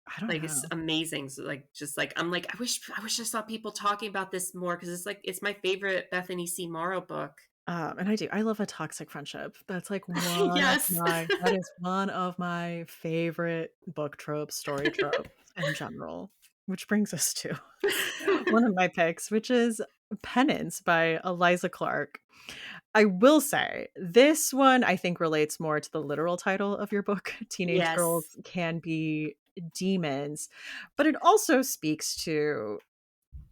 I don't Like it's know. amazing. So like just like I'm like, I wish I saw people talking about this more because it's like it's my favorite Bethany C. Morrow book. And I do. I love a toxic friendship. That's like Yes. that is one of my favorite book tropes, story tropes in general. Which brings us to one of my picks, which is Penance by Eliza Clark. I will say, this one I think relates more to the literal title of your book. Teenage girls Yes. can be demons, but it also speaks to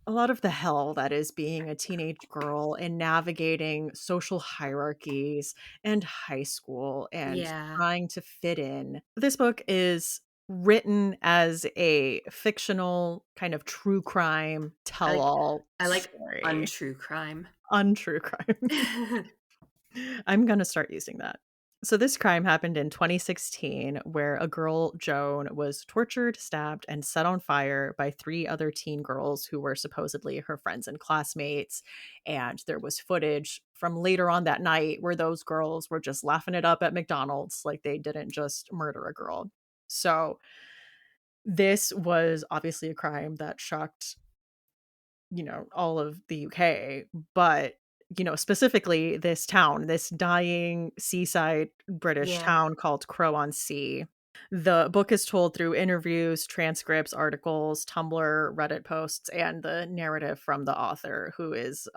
a lot of the hell that is being a teenage girl and navigating social hierarchies and high school and Yeah. trying to fit in. This book is written as a fictional kind of true crime I like tell-all I like story. untrue crime. Untrue crime. I'm gonna start using that. So this crime happened in 2016 where a girl, Joan, was tortured, stabbed, and set on fire by 3 other teen girls who were supposedly her friends and classmates. And there was footage from later on that night where those girls were just laughing it up at McDonald's like they didn't just murder a girl. So this was obviously a crime that shocked, all of the UK, but, specifically this town, this dying seaside British Yeah. town called Crow-on-Sea. The book is told through interviews, transcripts, articles, Tumblr, Reddit posts, and the narrative from the author, who is,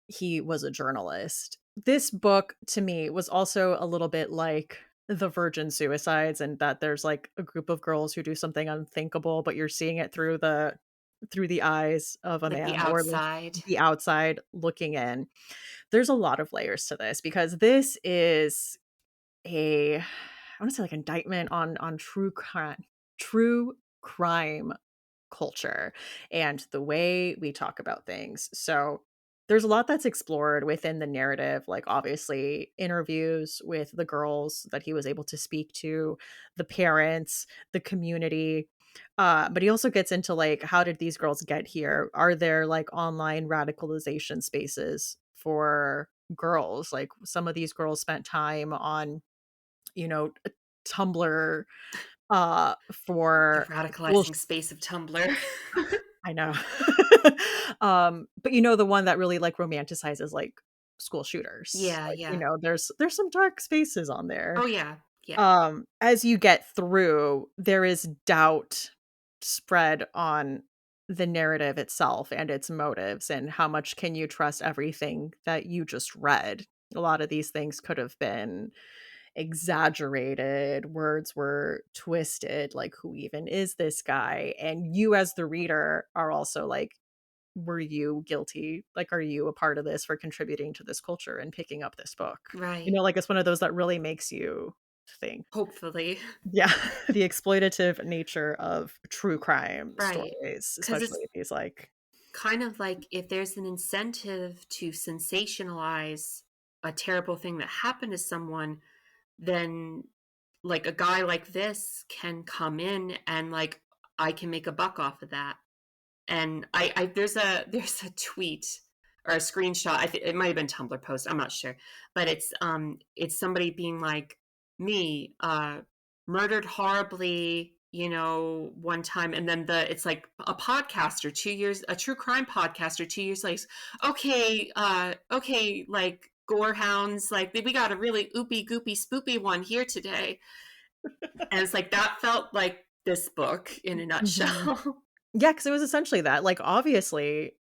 he was a journalist. This book, to me, was also a little bit like the Virgin Suicides, and that there's like a group of girls who do something unthinkable, but you're seeing it through the eyes of a Like the man or outside. the outside looking in. There's a lot of layers to this because this is a want to say like indictment on true crime culture and the way we talk about things. So there's a lot that's explored within the narrative, like obviously interviews with the girls that he was able to speak to, the parents, the community. But he also gets into like, how did these girls get here? Are there like online radicalization spaces for girls? Like some of these girls spent time on, you know, Tumblr The for radicalizing space of Tumblr. I know. But the one that really, like, romanticizes, like, school shooters. Yeah, Like, yeah. there's some dark spaces on there. Oh, yeah, yeah. As you get through, there is doubt spread on the narrative itself and its motives, and how much can you trust everything that you just read. A lot of these things could have been exaggerated, words were twisted, like, who even is this guy? And you as the reader are also like, were you guilty? Like, are you a part of this for contributing to this culture and picking up this book? Right. Like, it's one of those that really makes you think. Hopefully. Yeah, the exploitative nature of true crime Right. stories, Because it's especially these, like. kind of like if there's an incentive to sensationalize a terrible thing that happened to someone, then like a guy like this can come in and like I can make a buck off of that. And I there's a tweet or a screenshot. I think it might have been Tumblr post. I'm not sure, but it's somebody being like me, murdered horribly, one time, and then it's like a podcaster 2 years, a true crime podcaster 2 years later. Okay, like gore hounds, like we got a really oopy goopy spoopy one here today, and it's like that felt like this book in a Mhm. nutshell. Yeah, because it was essentially that. Like, obviously,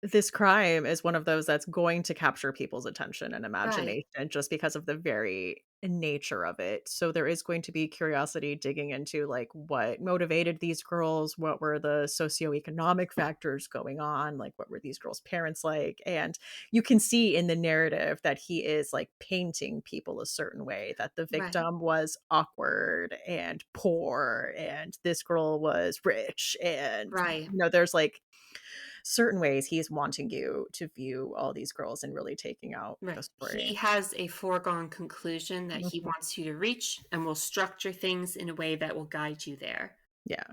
this crime is one of those that's going to capture people's attention and Right, imagination just because of the very nature of it. So there is going to be curiosity digging into like what motivated these girls, what were the socioeconomic factors going on, like what were these girls' parents like? And you can see in the narrative that he is like painting people a certain way, that the right, victim was awkward and poor and this girl was rich, and right. there's like certain ways he's wanting you to view all these girls and really taking out the Right. He story. has a foregone conclusion that he Mhm. wants you to reach and will structure things in a way that will guide you there. Yeah.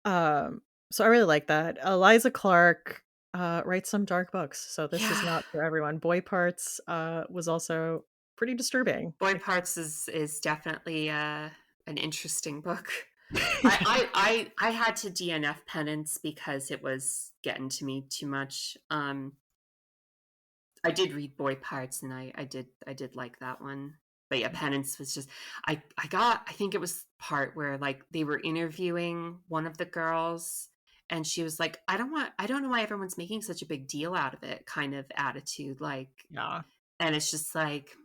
Um, so I really like that. Eliza Clark writes some dark books, so this is Yeah. not for everyone. Boy Parts was also pretty disturbing. Boy Parts is definitely an interesting book. Yeah. I had to DNF Penance because it was getting to me too much. I did read Boy Parts and I did like that one. But yeah, Penance was just I think it was part where like they were interviewing one of the girls and she was like, I don't know why everyone's making such a big deal out of it kind of attitude. Like, Yeah. and it's just like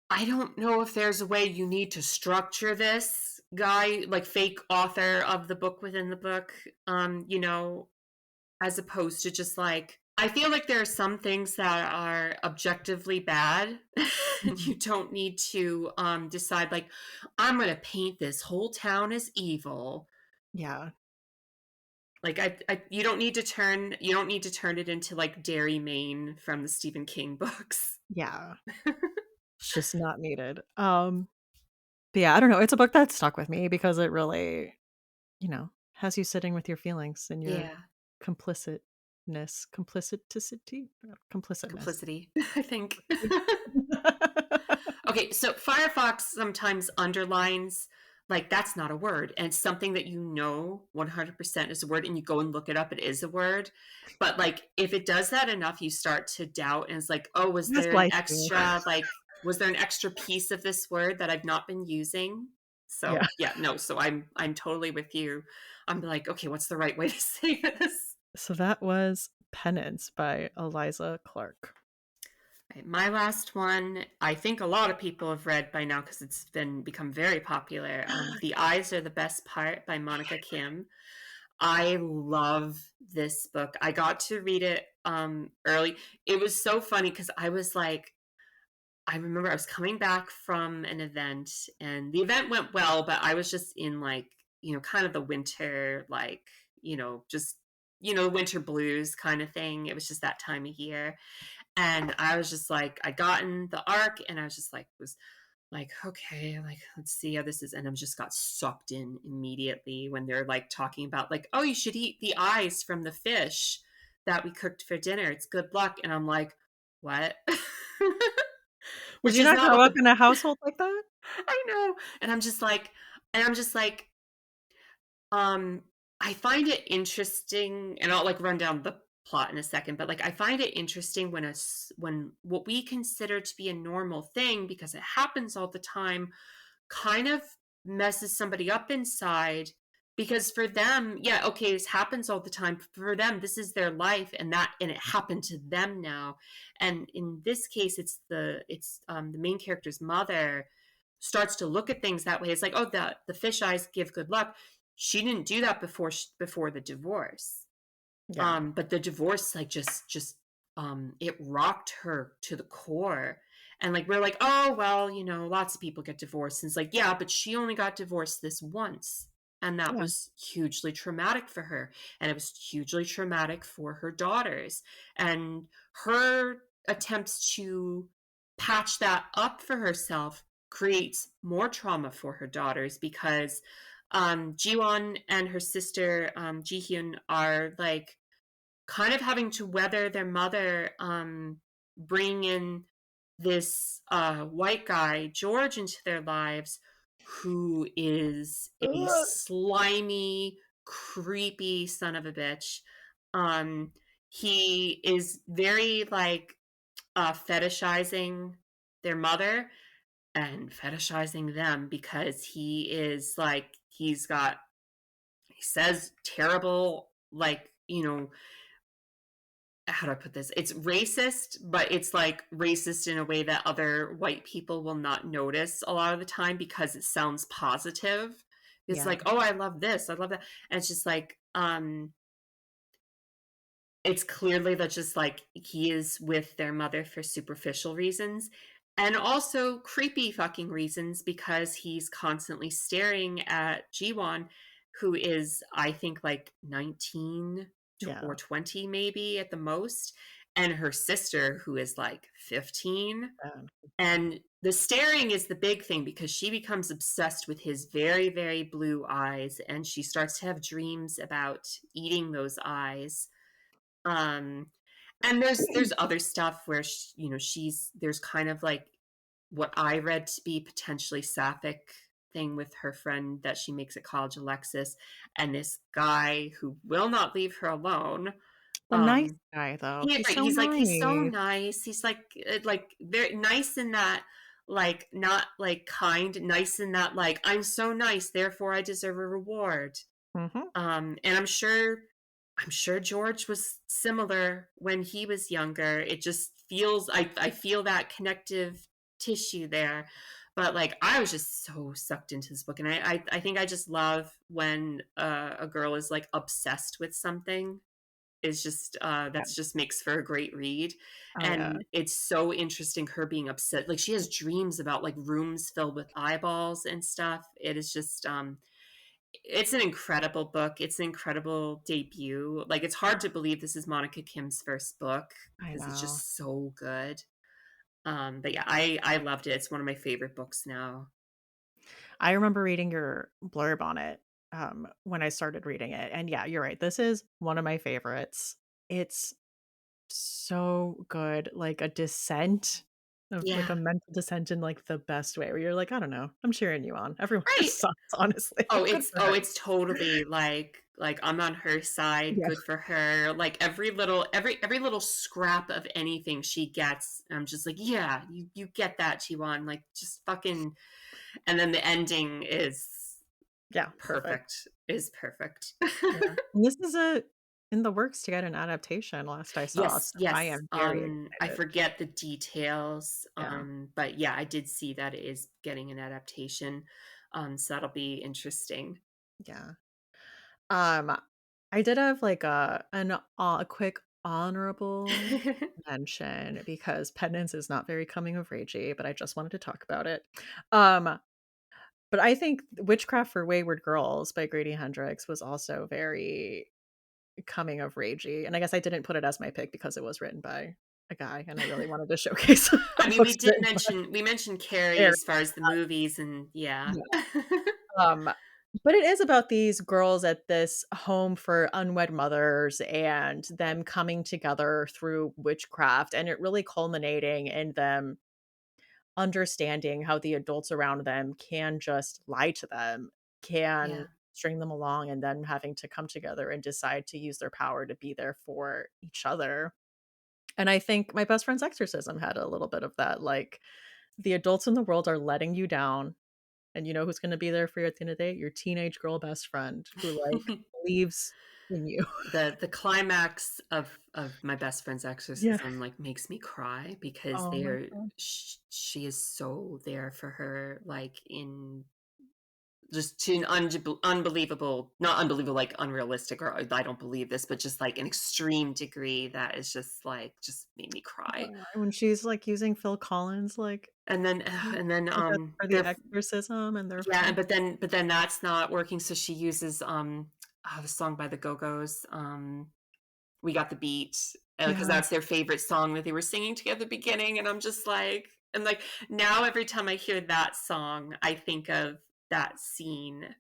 I don't know if there's a way you need to structure this guy, like fake author of the book within the book, as opposed to just like I feel like there are some things that are objectively bad and Mhm. you don't need to decide like I'm going to paint this whole town as evil. Yeah. Like you don't need to turn it into like Dairy Maine from the Stephen King books. Yeah. It's just not needed. But yeah, I don't know. It's a book that stuck with me because it really, has you sitting with your feelings and your Yeah, complicitness. complicity, I think. Okay, so Firefox sometimes underlines like that's not a word, and it's something that 100% is a word, and you go and look it up, it is a word. But like if it does that enough, you start to doubt, and it's like, oh, That's life too. was there an extra piece of this word that I've not been using? Yeah. So yeah, no, so I'm totally with you. I'm like, okay, what's the right way to say this? So that was Penance by Eliza Clark. Right, my last one, I think a lot of people have read by now because it's been become very popular. The Eyes Are the Best Part by Monica Kim. I love this book. I got to read it early. It was so funny because I remember I was coming back from an event, and the event went well, but I was just in, like, kind of the winter, like, just, winter blues kind of thing. It was just that time of year. And I was just like, I'd gotten the arc, and I was just like, okay, like, let's see how this is. And I just got sucked in immediately when they're like talking about, like, oh, you should eat the eyes from the fish that we cooked for dinner. It's good luck. And I'm like, what? Did Which you is not not grow what up in a household like that? I know. And I'm just like, um, I find it interesting, and I'll like run down the plot in a second, but like I find it interesting when what we consider to be a normal thing, because it happens all the time, kind of messes somebody up inside. Because for them, yeah, okay, this happens all the time. For them, this is their life, and it happened to them now. And in this case, it's the main character's mother starts to look at things that way. It's like, oh, the fish eyes give good luck. She didn't do that before the divorce. Yeah. But the divorce, like, just it rocked her to the core. And like we're like, oh well, lots of people get divorced. And it's like, yeah, but she only got divorced this once. And that Yeah. was hugely traumatic for her. And it was hugely traumatic for her daughters. And her attempts to patch that up for herself creates more trauma for her daughters, because Jiwon and her sister Jihyun are like kind of having to weather their mother bring in this white guy George into their lives, who is a Ugh. slimy, creepy son of a bitch. um he is very like fetishizing their mother and fetishizing them, because he says terrible, like, how do I put this? It's racist, but it's like racist in a way that other white people will not notice a lot of the time, because it sounds positive. It's Yeah. like, oh, I love this, I love that. And it's just like, it's clearly that just like he is with their mother for superficial reasons, and also creepy fucking reasons, because he's constantly staring at Jiwon, who is, I think, like 19 or Yeah. 20 maybe at the most, and her sister, who is like 15. Um, And the staring is the big thing, because she becomes obsessed with his very, very blue eyes, and she starts to have dreams about eating those eyes. um and there's other stuff where she's there's kind of like what I read to be potentially sapphic thing with her friend that she makes at college, Alexis, and this guy who will not leave her alone. a nice um guy, though. He's so he's like, he's so nice. nice. He's like very nice in that, like, not like kind, nice in that, like, I'm so nice, therefore I deserve a reward. Mhm. And I'm sure George was similar when he was younger. It just feels, I feel that connective tissue there. But like I was just so sucked into this book, and I think I just love when a girl is like obsessed with something. Is just Yeah. that's just makes for a great read. Oh, yeah. And it's so interesting, her being upset, like she has dreams about like rooms filled with eyeballs and stuff. It is just it's an incredible book. It's an incredible debut. Like, it's hard to believe this is Monica Kim's first book, I because it's know. just so good. But yeah, I loved it. It's one of my favorite books now. I remember reading your blurb on it, when I started reading it, and yeah, you're right, this is one of my favorites. It's so good, like a descent of like Yeah. a mental descent in, like, the best way, where you're like, "I don't know, I'm cheering you on." Everyone Right. just sucks, honestly. Oh, Good it's for oh, her. it's totally like I'm on her side. Yeah, Good for her. Like every little scrap of anything she gets, I'm just like, yeah, you get that, Chiwan. Like, just fucking. And then the ending is yeah, perfect. perfect. Is perfect. Yeah. And this is in the works to get an adaptation last I saw, Yes, so I yes. am very I excited. forget the details, Yeah, but yeah, I did see that it is getting an adaptation. So that'll be interesting. yeah. Um, I did have, like, a quick honorable mention because Penance is not very coming of ragey, but I just wanted to talk about it. Um, but I think Witchcraft for Wayward Girls by Grady Hendrix was also very coming of ragey, and I guess I didn't put it as my pick because it was written by a guy, and I really wanted to showcase I mean, books written by we mentioned Carrie Eric. as far as the movies and yeah. Yeah. Um, but it is about these girls at this home for unwed mothers and them coming together through witchcraft, and it really culminating in them understanding how the adults around them can just lie to them, can Yeah. string them along, and then having to come together and decide to use their power to be there for each other. And I think My Best Friend's Exorcism had a little bit of that, like, the adults in the world are letting you down, and you know who's gonna be there for you at the end of the day? Your teenage girl best friend who, like, believes in you. The climax of My Best Friend's Yeah. Exorcism, like, makes me cry because Oh my god. she is so there for her, like, in just to an unbelievable, not unbelievable, like, unrealistic, or I don't believe this, but just, like, an extreme degree that is just, like, just made me cry. When she's, like, using Phil Collins, like, And then, to get for the they're exorcism and they're yeah, fighting. but then that's not working, so she uses, the song by the Go-Go's, We Got the Beat, because Yeah, that's their favorite song that they were singing together at the beginning, and I'm just like, and, like, now every time I hear that song, I think of that scene,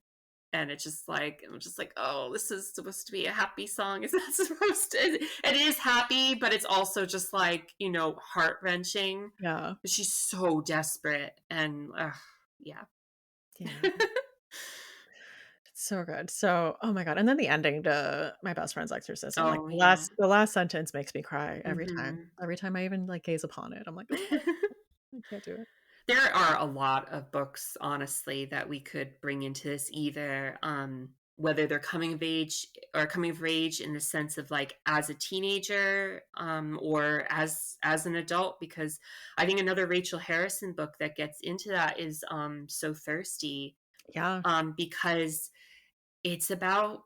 and it's just like I'm just like, "Oh, this is supposed to be a happy song. Is that supposed to?" It is happy, but it's also just like, heart-wrenching. yeah, She's so desperate and, ugh, yeah. yeah. It's so good. So, oh my god, and then the ending to My Best Friend's Exorcism, like, Oh, yeah. the last sentence makes me cry every time. Mhm. Every time I even, like, gaze upon it, I'm like, "Oh, I can't do it." There are a lot of books, honestly, that we could bring into this, either whether they're coming of age or coming of rage in the sense of, like, as a teenager, or as an adult, because I think another Rachel Harrison book that gets into that is So Thirsty, Yeah, because it's about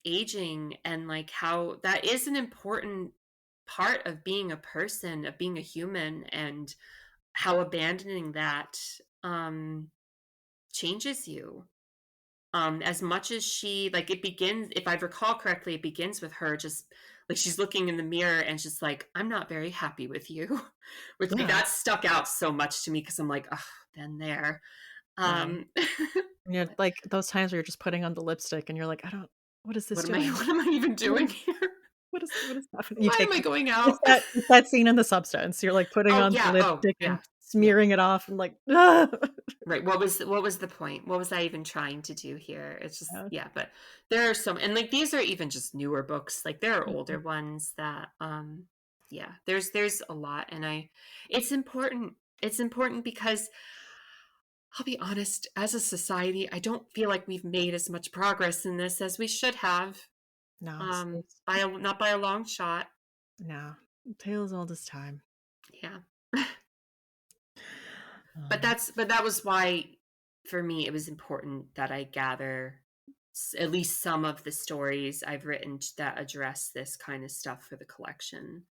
aging, and, like, how that is an important part of being a person, of being a human, and how abandoning that, um, changes you. As much as she, like, it begins, if I recall correctly, it begins with her just, like, she's looking in the mirror and she's like, "I'm not very happy with you," which, like, yeah, that stuck out so much to me because 'cause I'm like, "Ugh, been there." yeah. Um, And you're but like, those times where you're just putting on the lipstick and you're like, "I don't what is this doing? what am I even What doing is here? what is happening?" You Why take am I going out? it's that scene in The Substance. You're, like, putting Oh, on the yeah. Oh, lipstick and yeah. Yeah. smearing it off and like, "Ah." Right. What was the point? What was I even trying to do here? It's just, Yeah. yeah, but there are some, and, like, these are even just newer books. Like, there are older Mhm. ones that yeah, there's a lot, and I it's important. It's important because I'll be honest, as a society, I don't feel like we've made as much progress in this as we should have. No, so it's By a not by a long shot. no. Tale as old as time. Yeah. Um, But that was why, for me, it was important that I gather at least some of the stories I've written that address this kind of stuff for the collection.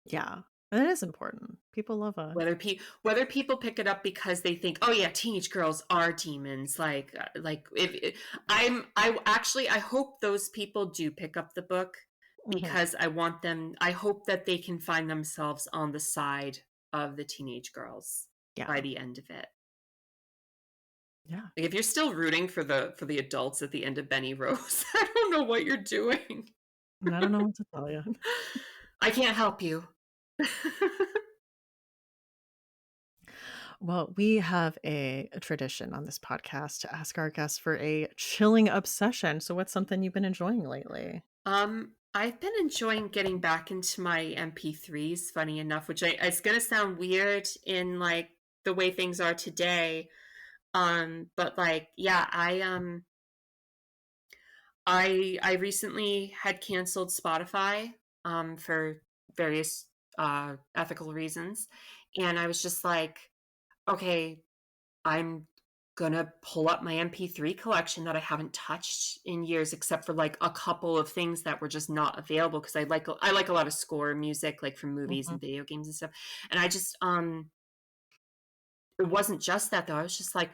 yeah. And it is important. People love a Whether people pick it up because they think, oh yeah, teenage girls are demons, like, I actually, I hope those people do pick up the book, Mhm. because I hope that they can find themselves on the side of the teenage girls by Yeah. the end of it. Yeah. Like, if you're still rooting for the adults at the end of Benny Rose, I don't know what you're doing. And I don't know what to tell you. I can't help you. Well, we have a tradition on this podcast to ask our guests for a chilling obsession. So what's something you've been enjoying lately? I've been enjoying getting back into my MP3s, funny enough, which it's gonna sound weird in, like, the way things are today. But, like, yeah, I recently had canceled Spotify, for various ethical reasons. And I was just like, okay, I'm gonna pull up my MP3 collection that I haven't touched in years, except for like a couple of things that were just not available because I like a lot of score music, like from movies Mhm. and video games and stuff. And I just it wasn't just that though. I was just like,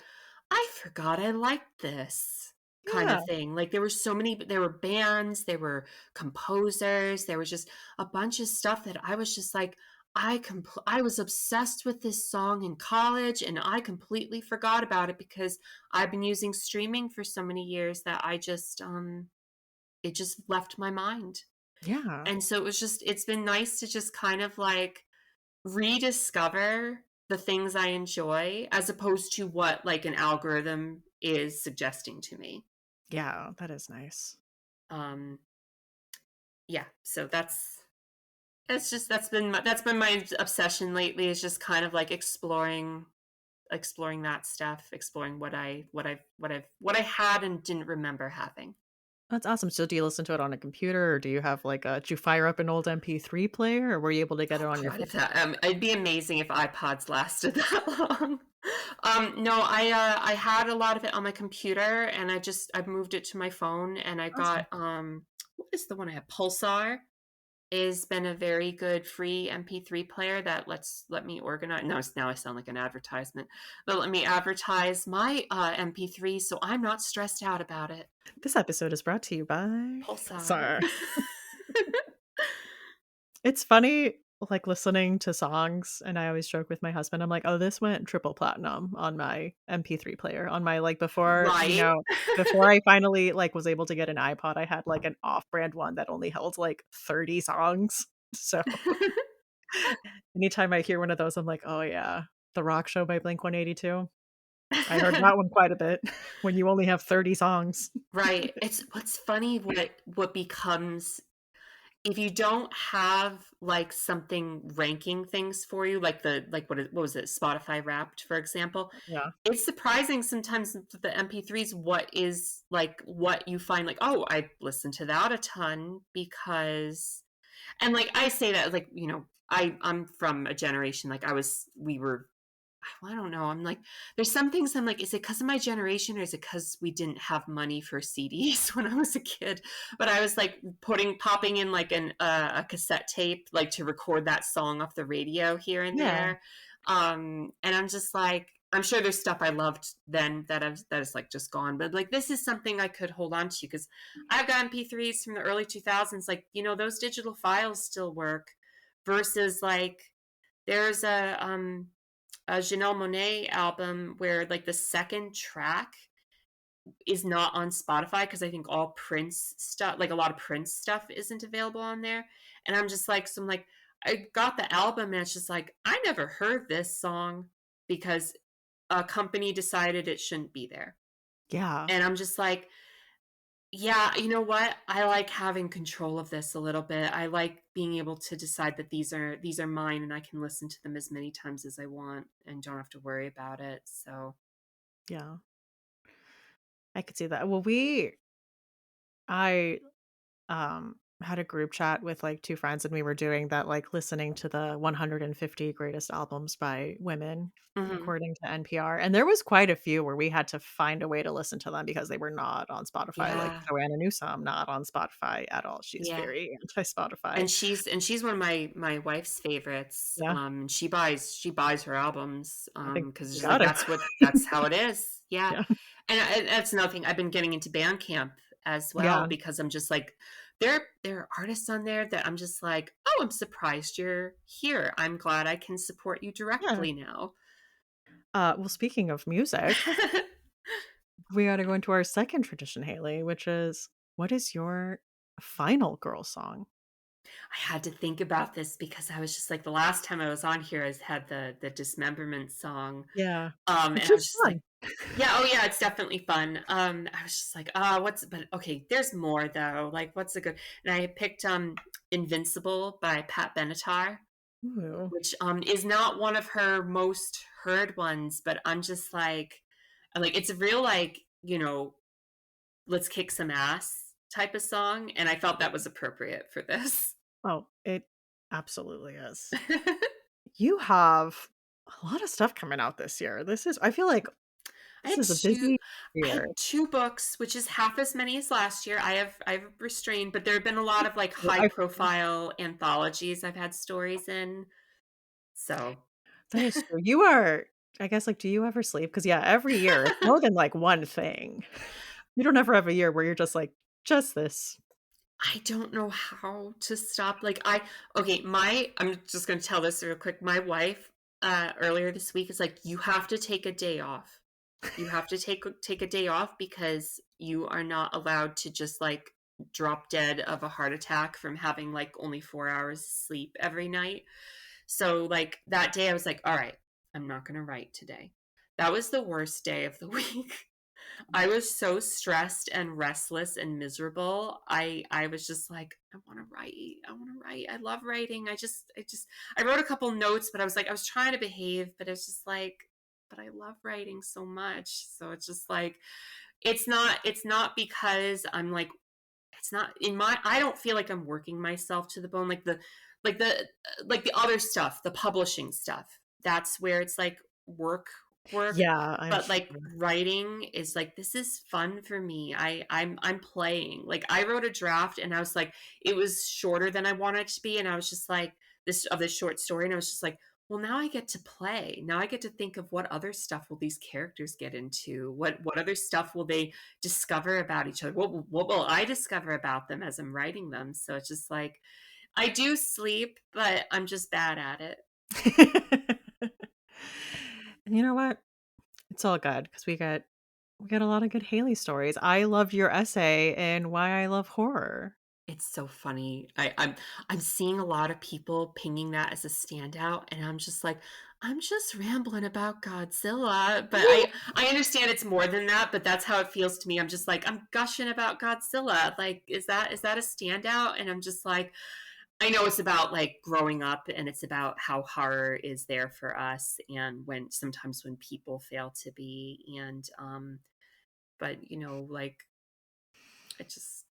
I forgot I liked this kind Yeah. of thing. Like there were so many, there were bands, there were composers, there was just a bunch of stuff that I was just like, I was obsessed with this song in college and I completely forgot about it because I've been using streaming for so many years that I just it just left my mind. Yeah. And so it's been nice to just kind of like rediscover the things I enjoy as opposed to what like an algorithm is suggesting to me. Yeah, that is nice. Um, yeah, so that's been my obsession lately is just kind of like exploring that stuff, exploring what I had and didn't remember having. That's awesome. So do you listen to it on a computer, or do you have, like, a did you fire up an old MP3 player, or were you able to get it Oh on your god, phone? if that it'd be amazing if iPods lasted that long. No, I had a lot of it on my computer and I moved it to my phone and I Awesome. got what is the one I have? Pulsar has been a very good free MP3 player that let me organize. Now I sound like an advertisement, but let me advertise my MP3 so I'm not stressed out about it. This episode is brought to you by Pulsar. Pulsar. It's funny, like, listening to songs, and I always joke with my husband, I'm like, "Oh, this went triple platinum on my MP3 player." On my like, before, Right? before I finally, like, was able to get an iPod, I had, like, an off-brand one that only held, like, 30 songs. So, anytime I hear one of those, I'm like, "Oh, yeah. The Rock Show by Blink-182." I heard that one quite a bit when you only have 30 songs. Right. It's what's funny what becomes if you don't have like something ranking things for you, like what was it, Spotify Wrapped, for example. Yeah. It's surprising sometimes with the MP3s what is like what you find like, oh, I listen to that a ton because and like I say that like, I'm from a generation like we were I don't know. I'm like, there's some things I'm like, is it because of my generation or is it because we didn't have money for CDs when I was a kid? But I was like popping in like a cassette tape, like to record that song off the radio here and Yeah. there. And I'm just like, I'm sure there's stuff I loved then that is like just gone. But like, this is something I could hold on to because I've got MP3s from the early 2000s. Like, those digital files still work versus like, there's a Janelle Monáe album where like the second track is not on Spotify because I think all Prince stuff, like a lot of Prince stuff, isn't available on there. And I'm just like, so I'm like, I got the album and it's just like, I never heard this song because a company decided it shouldn't be there. Yeah. And I'm just like, yeah, you know what? I like having control of this a little bit. I like being able to decide that these are mine and I can listen to them as many times as I want and don't have to worry about it. So, Yeah. I could see that. Well, I had a group chat with like two friends and we were doing that, like listening to the 150 greatest albums by women mhm. according to NPR. And there was quite a few where we had to find a way to listen to them because they were not on Spotify. Like Yeah. Joanna Newsom, not on Spotify at all. She's Yeah. very anti-Spotify. And she's one of my wife's favorites. Yeah. She buys her albums I think because you she's like got it. that's how it is. Yeah. Yeah. And that's another thing. I've been getting into Bandcamp as well Yeah. because I'm just like there are artists on there that I'm just like, "Oh, I'm surprised you're here. I'm glad I can support you Yeah. directly now." Well, speaking of music, we got to go into our second tradition, Haley, which is what is your final girl song? I had to think about this because I was just like the last time I was on here I had the dismemberment song. Yeah. And Which I was is just like, fun. yeah, oh yeah, it's definitely fun. I was just like, but okay, there's more though. Like, what's a good? And I picked "Invincible" by Pat Benatar, Ooh. which is not one of her most heard ones, but I'm just like it's a real like let's kick some ass type of song, and I felt that was appropriate for this. Oh, it absolutely is. You have a lot of stuff coming out this year. This is I feel like I This had is a 2 busy I had year. 2 books, which is half as many as last year. I have restrained, but there have been a lot of, like, Well, high profile anthologies I've had stories in. So, that is true. You are I guess, like, do you ever sleep? Because yeah, every year, it's more than, like, one thing. You don't ever have a year where you're just like, "Just this." I don't know how to stop, like, I'm just gonna tell this real quick. My wife, earlier this week is like, "You have to take a day off. You have to take a day off because you are not allowed to just, like, drop dead of a heart attack from having, like, only 4 hours sleep every night." So, like, that day I was like, "All right, I'm not gonna write today." That was the worst day of the week. I was so stressed and restless and miserable. I was just like, "I wanna write. I wanna write. I love writing." I wrote a couple notes, but I was like I was trying to behave, but it's just like, "But I love writing so much." So it's just like it's not because I'm like it's not in my I don't feel like I'm working myself to the bone like the like the other stuff, the publishing stuff. That's where it's like work work, Yeah, I'm but sure. like writing is like this is fun for me. I'm playing. Like I wrote a draft and I was like it was shorter than I wanted it to be and I was just like this short story and I was just like well now I get to play. Now I get to think of what other stuff will these characters get into? What other stuff will they discover about each other? What will I discover about them as I'm writing them? So it's just like I do sleep, but I'm just bad at it. And you know what? It's all good because we got a lot of good Haley stories. I loved your essay in Why I Love Horror. It's so funny. I'm seeing a lot of people pinging that as a standout, and I'm just like, I'm just rambling about Godzilla. But I understand it's more than that, but that's how it feels to me. I'm just like, I'm gushing about Godzilla. Like, is that a standout? And I'm just like, I know it's about like growing up and it's about how horror is there for us and when sometimes when people fail to be and but like it just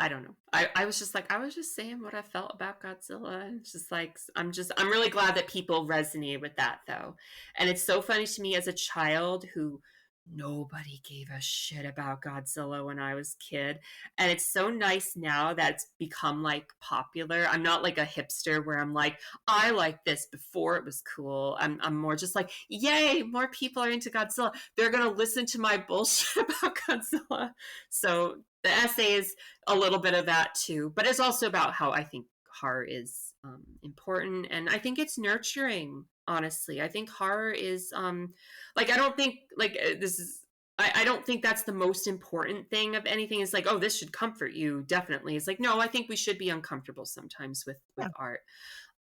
I don't know. I was just like I was just saying what I felt about Godzilla. And it's just like I'm really glad that people resonate with that though. And it's so funny to me as a child who nobody gave a shit about Godzilla when I was a kid. And it's so nice now that it's become like popular. I'm not like a hipster where I'm like, I like this before it was cool. I'm more just like, yay, more people are into Godzilla. They're gonna listen to my bullshit about Godzilla. So the essay is a little bit of that too, but it's also about how I think horror is important and I think it's nurturing. Honestly, I think horror is like I don't think like this is I don't think that's the most important thing of anything. It's like, oh, this should comfort you. Definitely. It's like, no, I think we should be uncomfortable sometimes with Yeah. art.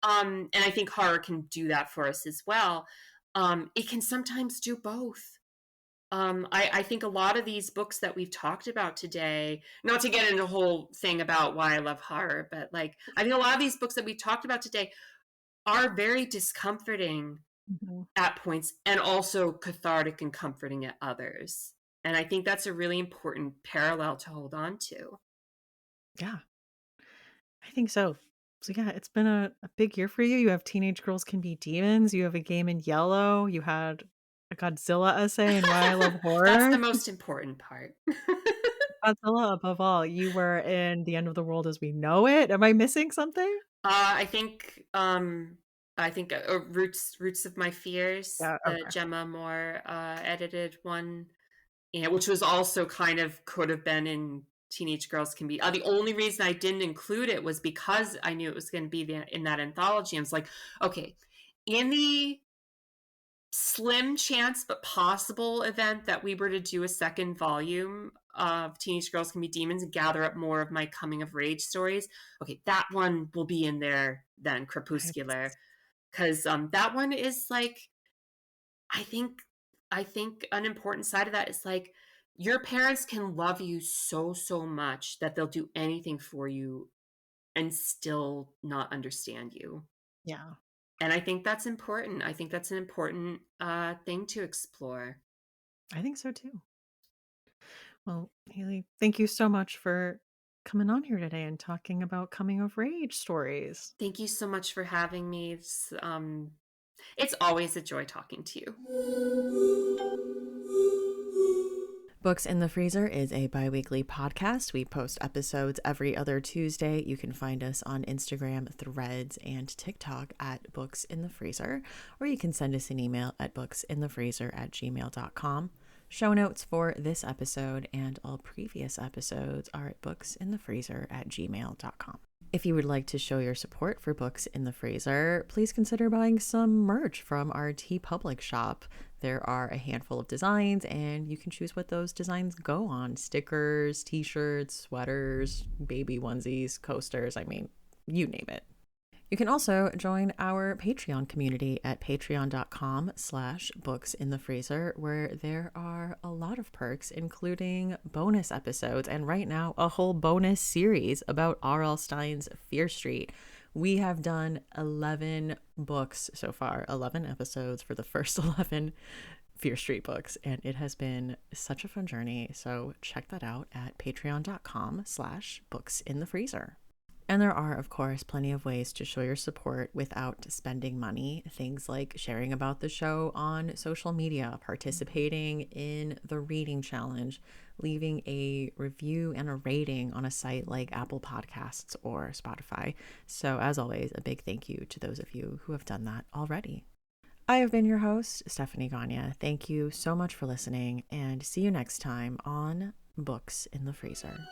And I think horror can do that for us as well. It can sometimes do both. I think a lot of these books that we've talked about today, not to get into the whole thing about why I love horror, but like I think a lot of these books that we've talked about today are very discomforting Mhm. at points and also cathartic and comforting at others. And I think that's a really important parallel to hold on to. Yeah, I think so. So yeah, it's been a big year for you. You have Teenage Girls Can Be Demons. You have a game in yellow. You had a Godzilla essay and Why I Love That's Horror. the most important part. Godzilla above all. You were in The End of the World as We Know It. Am I missing something? I think Roots of My Fears, Yeah, the okay. Gemma Moore edited one. Yeah, which was also kind of could have been in Teenage Girls Can Be. The only reason I didn't include it was because I knew it was going to be in that anthology. I was like, okay, in the slim chance but possible event that we were to do a second volume of Teenage Girls Can Be Demons and gather up more of my coming of rage stories, okay, that one will be in there then, Crepuscular, Nice. because that one is like I think I think an important side of that is like your parents can love you so so much that they'll do anything for you and still not understand you. Yeah, And I think that's important. I think that's an important thing to explore. I think so too. Well, Haley, thank you so much for coming on here today and talking about coming of rage stories. Thank you so much for having me. It's always a joy talking to you. Books in the Freezer is a bi-weekly podcast. We post episodes every other Tuesday. You can find us on Instagram, Threads, and TikTok at Books in the Freezer, or you can send us an email at booksinthefreezer@gmail.com. Show notes for this episode and all previous episodes are at booksinthefreezer@gmail.com. If you would like to show your support for Books in the Freezer, please consider buying some merch from our TeePublic shop. There are a handful of designs, and you can choose what those designs go on. Stickers, t-shirts, sweaters, baby onesies, coasters, you name it. You can also join our Patreon community at patreon.com/booksinthefreezer, where there are a lot of perks, including bonus episodes, and right now a whole bonus series about R.L. Stine's Fear Street. We have done 11 books so far, 11 episodes for the first 11 Fear Street books, and it has been such a fun journey. So check that out at patreon.com/booksinthefreezer. And there are, of course, plenty of ways to show your support without spending money. Things like sharing about the show on social media, participating in the reading challenge, leaving a review and a rating on a site like Apple Podcasts or Spotify. So as always, a big thank you to those of you who have done that already. I have been your host, Stephanie Gagne. Thank you so much for listening, and see you next time on Books in the Freezer.